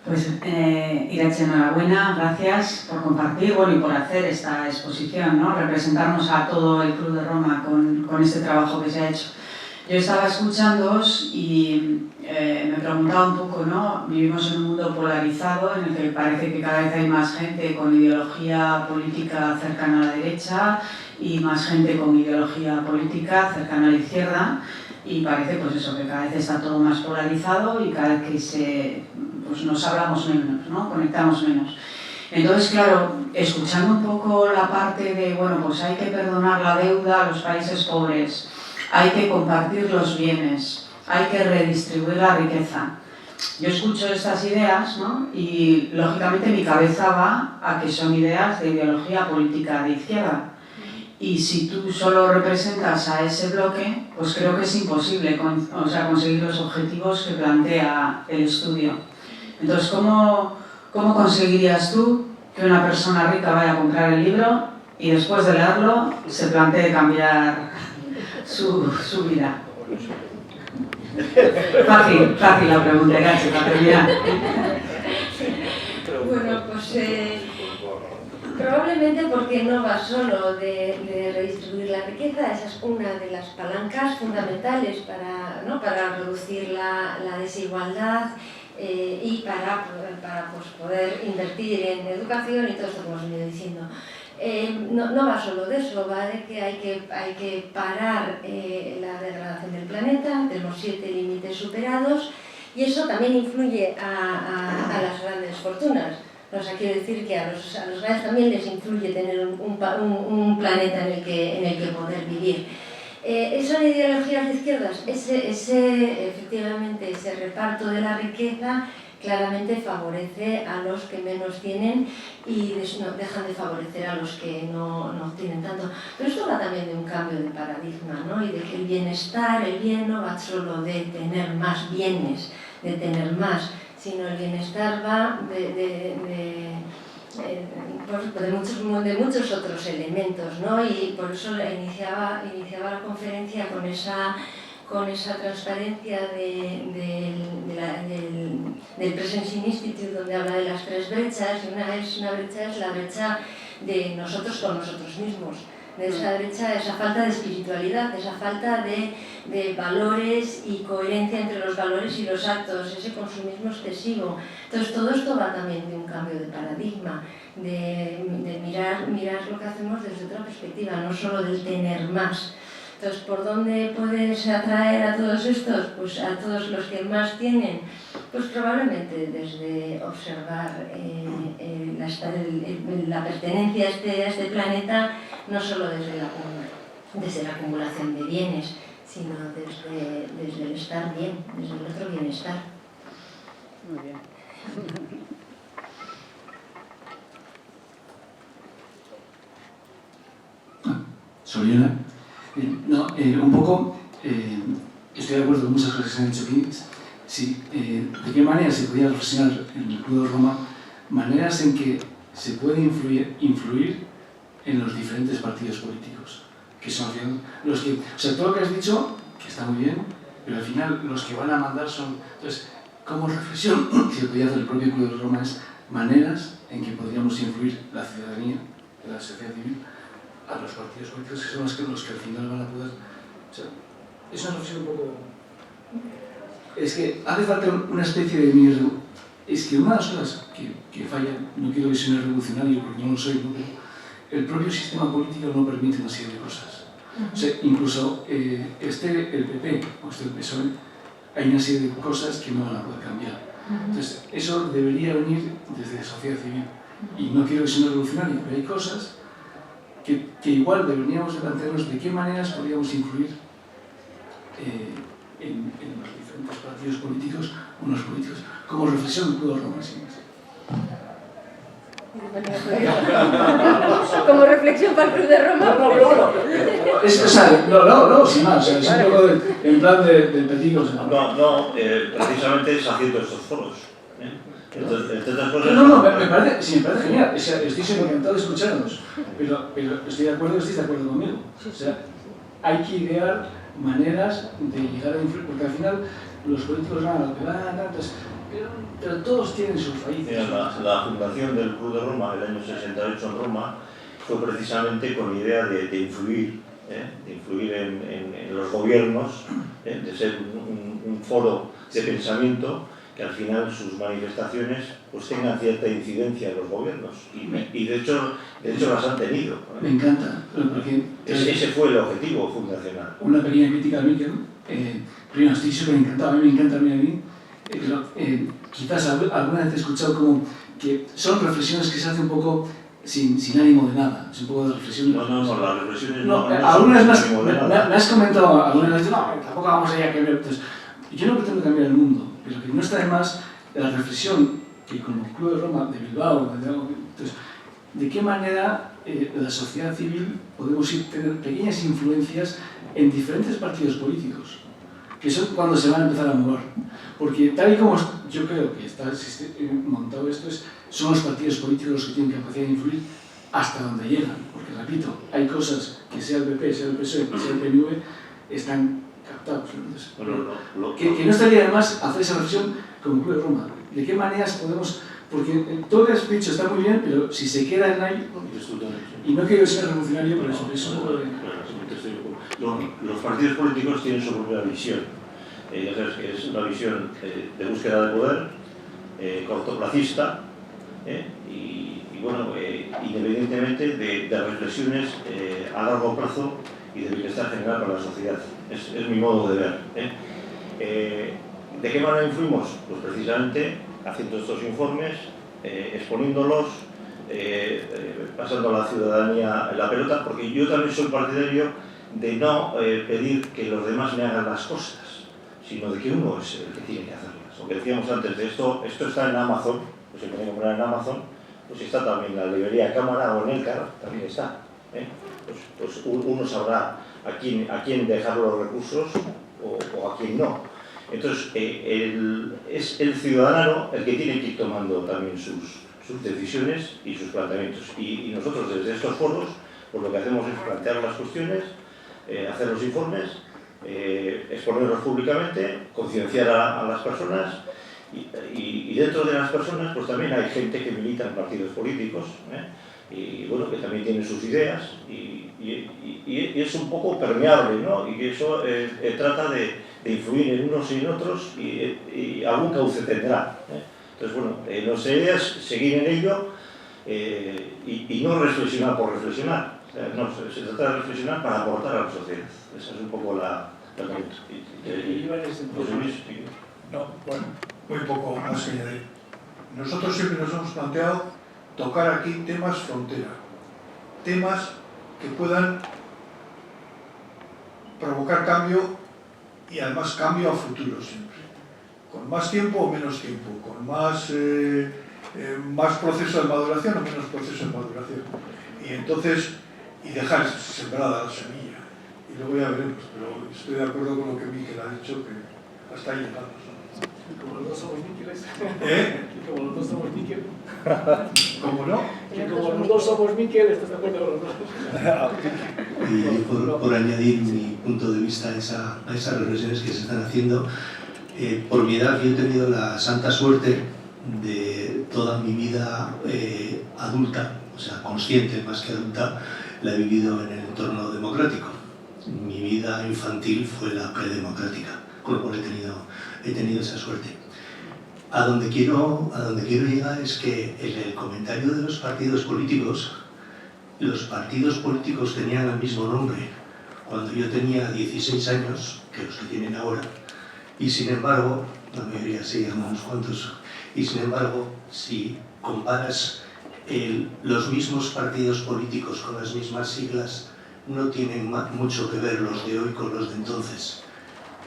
Speaker 12: Pues Irache, enhorabuena, gracias por compartir, y por hacer esta exposición, ¿no? Representarnos a todo el Club de Roma con este trabajo que se ha hecho. Yo estaba escuchándoos y me preguntaba un poco, ¿no? Vivimos en un mundo polarizado en el que parece que cada vez hay más gente con ideología política cercana a la derecha y más gente con ideología política cercana a la izquierda, y parece pues eso, que cada vez está todo más polarizado y cada vez que nos hablamos menos, ¿no? Conectamos menos. Entonces, claro, escuchando un poco la parte de, bueno, pues hay que perdonar la deuda a los países pobres, hay que compartir los bienes, hay que redistribuir la riqueza. Yo escucho estas ideas, ¿no? Y lógicamente mi cabeza va a que son ideas de ideología política de izquierda. Y si tú solo representas a ese bloque, pues creo que es imposible conseguir los objetivos que plantea el estudio. Entonces, ¿cómo conseguirías tú que una persona rica vaya a comprar el libro y después de leerlo se plantee cambiar su vida? Fácil la pregunta, gracias, para terminar.
Speaker 3: Bueno, pues probablemente porque no va solo de redistribuir la riqueza, esa es una de las palancas fundamentales para reducir la desigualdad y para pues, poder invertir en educación y todo esto que hemos venido diciendo. No va solo de eso, va de que hay que parar la degradación del planeta, tenemos 7 límites superados y eso también influye a las grandes fortunas. O sea, quiero decir que a los grandes también les influye tener un planeta en el que poder vivir. ¿Son ideologías de izquierdas? Efectivamente, ese reparto de la riqueza claramente favorece a los que menos tienen y dejan de favorecer a los que no tienen tanto. Pero esto va también de un cambio de paradigma, ¿no? Y de que el bienestar, el bien no va solo de tener más bienes, de tener más, sino el bienestar va de muchos otros elementos, ¿no? Y por eso iniciaba la conferencia con esa transparencia del Presencing Institute, donde habla de las 3 brechas, y una brecha es la brecha de nosotros con nosotros mismos, de esa brecha, esa falta de espiritualidad, esa falta de valores y coherencia entre los valores y los actos, ese consumismo excesivo. Entonces todo esto va también de un cambio de paradigma, de mirar lo que hacemos desde otra perspectiva, no solo del tener más. Entonces, ¿por dónde puedes atraer a todos estos? Pues a todos los que más tienen, pues probablemente desde observar la pertenencia a este planeta, no solo desde la acumulación de bienes, sino desde el estar bien, desde el otro bienestar.
Speaker 12: Muy bien.
Speaker 13: Soriana. Un poco, estoy de acuerdo con muchas cosas que se han dicho aquí. Sí, ¿de qué manera se podía reflexionar en el Club de Roma? Maneras en que se puede influir en los diferentes partidos políticos, que son los que, o sea, todo lo que has dicho, que está muy bien, pero al final los que van a mandar son. Entonces, como reflexión que se podía hacer el propio Club de Roma es maneras en que podríamos influir la ciudadanía, la sociedad civil, a los partidos políticos, que son los que al final van a poder. O sea, es una reflexión un poco. Es que hace falta una especie de miedo. Es que una de las cosas que falla, no quiero que sea revolucionario porque no lo soy, ¿no? Pero el propio sistema político no permite una serie de cosas. O sea, incluso el PP o el PSOE, hay una serie de cosas que no van a poder cambiar. Entonces, eso debería venir desde la sociedad civil. Y no quiero que sea revolucionario, pero hay cosas que igual deberíamos de plantearnos de qué maneras podríamos influir en los diferentes partidos políticos, unos políticos, como reflexión del Club de Roma, sin más.
Speaker 3: Como reflexión para el Club de Roma.
Speaker 13: No, sin más, es un poco en plan del petit.
Speaker 1: Precisamente es haciendo estos foros.
Speaker 13: Me parece genial, estoy siempre encantado de escucharnos, pero estoy de acuerdo, estáis de acuerdo conmigo. O sea, hay que idear maneras de llegar a influir, porque al final los políticos van a lo que van, pero todos tienen sus raíces.
Speaker 1: La fundación del Club de Roma, el año 68 en Roma, fue precisamente con la idea de influir en los gobiernos, de ser un foro de pensamiento que al final sus manifestaciones pues tengan cierta incidencia en los gobiernos y de hecho las han tenido.
Speaker 13: Me encanta, porque
Speaker 1: ese fue el objetivo fundacional.
Speaker 13: Una pequeña crítica a Miquel, primero estoy súper encantado, a mí me encanta a mí, pero quizás alguna vez he escuchado como que son reflexiones que se hacen un poco sin ánimo de nada, es un poco de reflexión.
Speaker 1: No, las reflexiones
Speaker 13: no.
Speaker 1: no
Speaker 13: Algunas
Speaker 1: son
Speaker 13: me has comentado, algunas me has dicho, no, tampoco vamos allá a que ver. Entonces, yo no pretendo cambiar el mundo, pero que no está de más la reflexión que como Club de Roma de Bilbao, entonces, de qué manera la sociedad civil podemos tener pequeñas influencias en diferentes partidos políticos, que son cuando se van a empezar a mover. Porque tal y como yo creo que está montado esto, son los partidos políticos los que tienen capacidad de influir hasta donde llegan. Porque, repito, hay cosas que sea el PP, sea el PSOE, sea el PNV, están captados. Entonces, que no estaría de más hacer esa reflexión como Club de Roma. ¿De qué maneras podemos...? Porque todo lo que has dicho está muy bien, pero si se queda en ahí... Y no quiero ser revolucionario, pero eso...
Speaker 10: Los partidos políticos tienen su propia visión. Ya sabes que es una visión de búsqueda de poder, cortoplacista, y bueno, independientemente de reflexiones a largo plazo y de bienestar general para la sociedad. Es mi modo de ver. ¿De qué manera influimos? Pues precisamente haciendo estos informes, exponiéndolos, pasando a la ciudadanía la pelota, porque yo también soy partidario de no pedir que los demás me hagan las cosas, sino de que uno es el que tiene que hacerlas. Lo que decíamos antes de esto está en Amazon, pues se puede comprar en Amazon, pues está también la librería Cámara o en Elcar, también está. Pues uno sabrá a quién dejar los recursos o a quién no. Entonces, es el ciudadano el que tiene que ir tomando también sus decisiones y sus planteamientos. Y nosotros desde estos foros, pues lo que hacemos es plantear las cuestiones, hacer los informes, exponerlos públicamente, concienciar a las personas y dentro de las personas pues también hay gente que milita en partidos políticos y bueno, que también tienen sus ideas y es un poco permeable, ¿no? Y que eso trata de influir en unos y en otros y algún cauce tendrá. Entonces bueno, nuestra idea es seguir en ello y no reflexionar por reflexionar. O sea, no, se trata de reflexionar para aportar a la sociedad. Esa es un poco la pregunta.
Speaker 6: No, bueno, muy poco más que añadir. Nosotros siempre nos hemos planteado tocar aquí temas frontera, temas que puedan provocar cambio y además cambio a futuro siempre, con más tiempo o menos tiempo, con más proceso de maduración o menos proceso de maduración. Y entonces, dejar sembrada la semilla. Y luego ya veremos, pero estoy de acuerdo con lo que Miquel ha dicho, que hasta ahí llegamos.
Speaker 13: Como los dos somos Miqueles.
Speaker 6: Como
Speaker 13: los dos somos Miquel.
Speaker 6: ¿Cómo no?
Speaker 13: Que como los dos somos Miquel, ¿estás de acuerdo con los dos?
Speaker 11: Y por añadir mi punto de vista a esas reflexiones que se están haciendo, por mi edad yo he tenido la santa suerte de toda mi vida adulta, o sea, consciente más que adulta, la he vivido en el entorno democrático. Mi vida infantil fue la predemocrática, con lo cual he tenido esa suerte. A donde quiero llegar es que en el comentario de los partidos políticos tenían el mismo nombre cuando yo tenía 16 años que los que tienen ahora, y sin embargo, la mayoría sí, unos cuantos, y sin embargo, si comparas los mismos partidos políticos con las mismas siglas, no tienen mucho que ver los de hoy con los de entonces.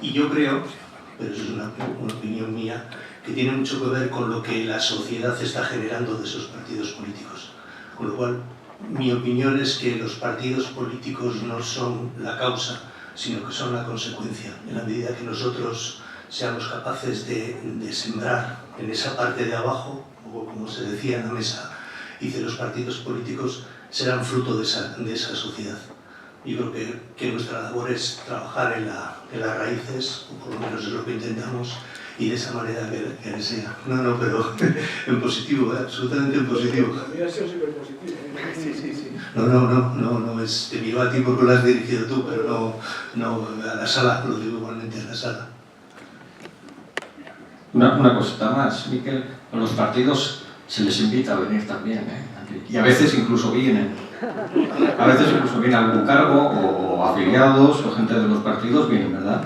Speaker 11: Y yo creo, pero eso es una opinión mía, que tiene mucho que ver con lo que la sociedad está generando de esos partidos políticos. Con lo cual, mi opinión es que los partidos políticos no son la causa, sino que son la consecuencia. En la medida que nosotros seamos capaces de sembrar en esa parte de abajo, o como se decía en la mesa, y que los partidos políticos serán fruto de esa sociedad. Yo creo que nuestra labor es trabajar en las raíces, o por lo menos es lo que intentamos, y de esa manera que sea. No, pero en positivo, absolutamente en positivo.
Speaker 13: La vida ha sido súper positiva. Sí.
Speaker 11: No, te miro a ti porque lo has dirigido tú, pero no a la sala, lo digo igualmente a la sala.
Speaker 14: Una cosita más, Miquel, a los partidos se les invita a venir también, y a veces incluso vienen. A veces incluso viene algún cargo o afiliados o gente de los partidos vienen, ¿verdad?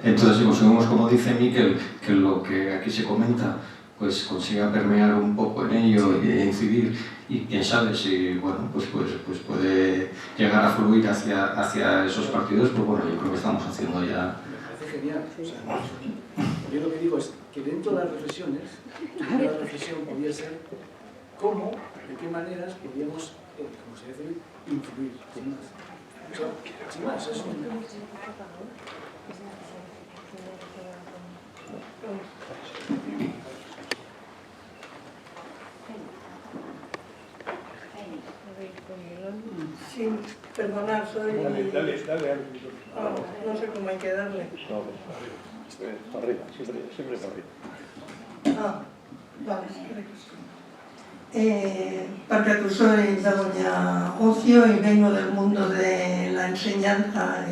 Speaker 14: Entonces, como dice Miquel, que lo que aquí se comenta pues consiga permear un poco en ello y incidir, y quién sabe si bueno, pues puede llegar a fluir hacia esos partidos, pues bueno, yo creo que estamos haciendo ya.
Speaker 15: Me parece genial. O sea, yo lo que digo es que dentro de las reflexiones, la reflexión podría ser cómo, de qué maneras podríamos, como se dice, influir, sin más. O sea, sin más, es un...
Speaker 16: Sí, perdonad, soy...
Speaker 6: Dale.
Speaker 16: no sé cómo hay que darle.
Speaker 6: No, arriba, siempre para arriba.
Speaker 16: Vale. Porque soy Begoña Ocio y vengo del mundo de la enseñanza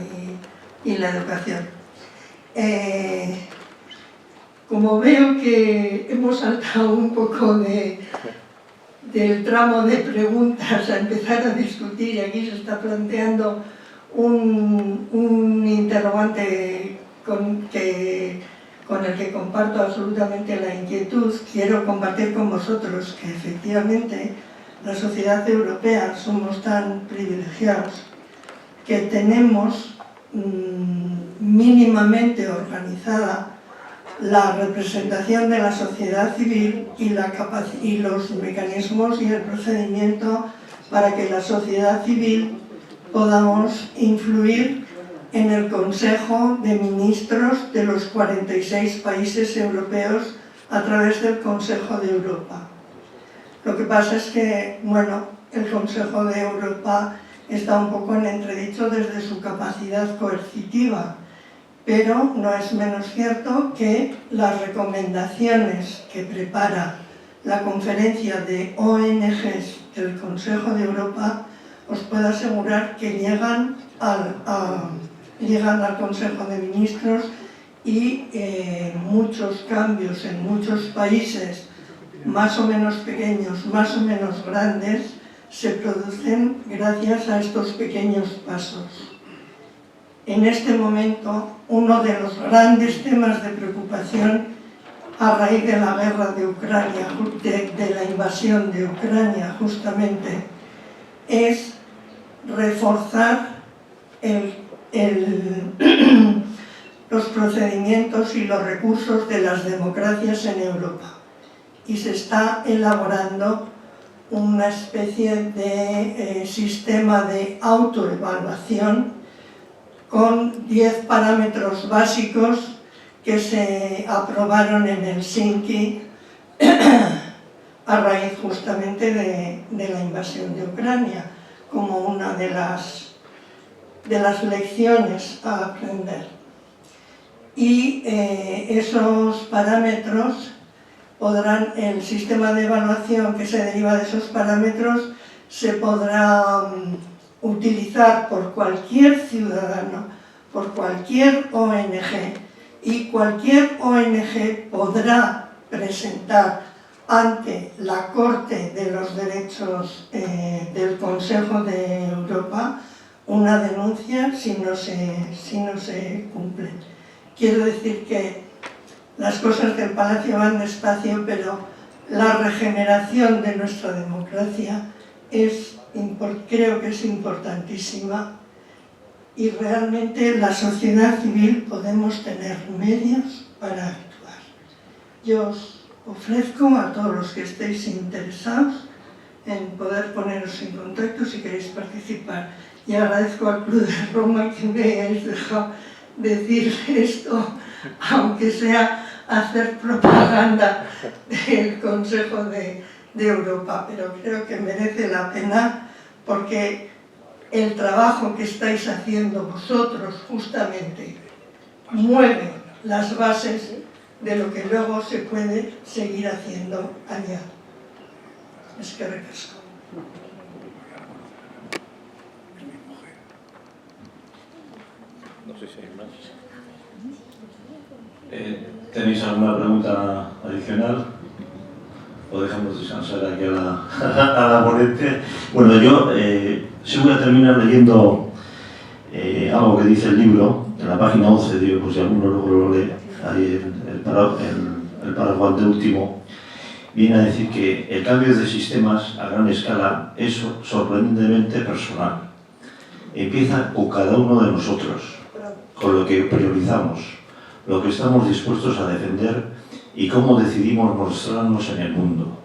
Speaker 16: y la educación. Como veo que hemos saltado un poco del tramo de preguntas a empezar a discutir, y aquí se está planteando un interrogante con el que comparto absolutamente la inquietud, quiero compartir con vosotros que efectivamente la sociedad europea somos tan privilegiados que tenemos mínimamente organizada la representación de la sociedad civil y los mecanismos y el procedimiento para que la sociedad civil podamos influir en el Consejo de Ministros de los 46 países europeos a través del Consejo de Europa. Lo que pasa es que, bueno, el Consejo de Europa está un poco en entredicho desde su capacidad coercitiva, pero no es menos cierto que las recomendaciones que prepara la conferencia de ONGs del Consejo de Europa, os puedo asegurar que llegan al Consejo de Ministros y muchos cambios en muchos países, más o menos pequeños, más o menos grandes, se producen gracias a estos pequeños pasos. En este momento, uno de los grandes temas de preocupación a raíz de la guerra de Ucrania, de la invasión de Ucrania justamente, es reforzar los procedimientos y los recursos de las democracias en Europa. Y se está elaborando una especie de sistema de autoevaluación con 10 parámetros básicos que se aprobaron en Helsinki a raíz justamente de la invasión de Ucrania, como una de las lecciones a aprender. Y esos parámetros el sistema de evaluación que se deriva de esos parámetros se podrá utilizar por cualquier ciudadano, por cualquier ONG, y cualquier ONG podrá presentar ante la Corte de los Derechos del Consejo de Europa una denuncia si no se cumplen. Quiero decir que las cosas del Palacio van despacio, pero la regeneración de nuestra democracia creo que es importantísima, y realmente la sociedad civil podemos tener medios para actuar. Yo os ofrezco a todos los que estéis interesados en poder poneros en contacto si queréis participar, y agradezco al Club de Roma que me hayáis dejado decir esto, aunque sea hacer propaganda del Consejo de Europa, pero creo que merece la pena, porque el trabajo que estáis haciendo vosotros justamente mueve las bases de lo que luego se puede seguir haciendo allá. Es que recasco.
Speaker 6: No sé si hay más.
Speaker 10: ¿Tenéis alguna pregunta adicional? ¿O dejamos descansar aquí a la ponente? Bueno, yo sí voy a terminar leyendo algo que dice el libro, en la página 11, digo, por si alguno luego lo lee, ahí el párrafo anteúltimo, viene a decir que el cambio de sistemas a gran escala es sorprendentemente personal. Empieza con cada uno de nosotros, con lo que priorizamos, lo que estamos dispuestos a defender y cómo decidimos mostrarnos en el mundo.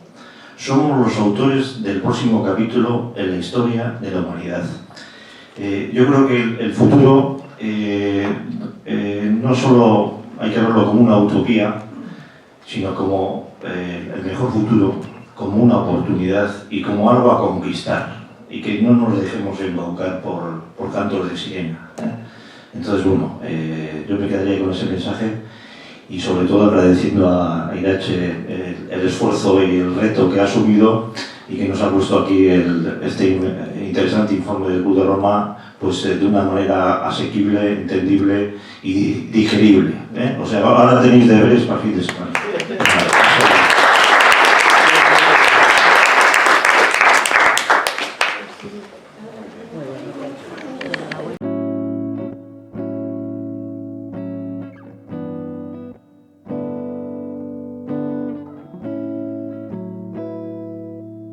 Speaker 10: Somos los autores del próximo capítulo en la historia de la humanidad. Yo creo que el futuro no solo hay que verlo como una utopía, sino como el mejor futuro, como una oportunidad y como algo a conquistar, y que no nos dejemos embaucar por cantos de sirena. Entonces, bueno, yo me quedaría con ese mensaje y sobre todo agradeciendo a Irache el esfuerzo y el reto que ha asumido y que nos ha puesto aquí este interesante informe del Club de Roma pues, de una manera asequible, entendible y digerible. O sea, ahora tenéis deberes para el fin de semana.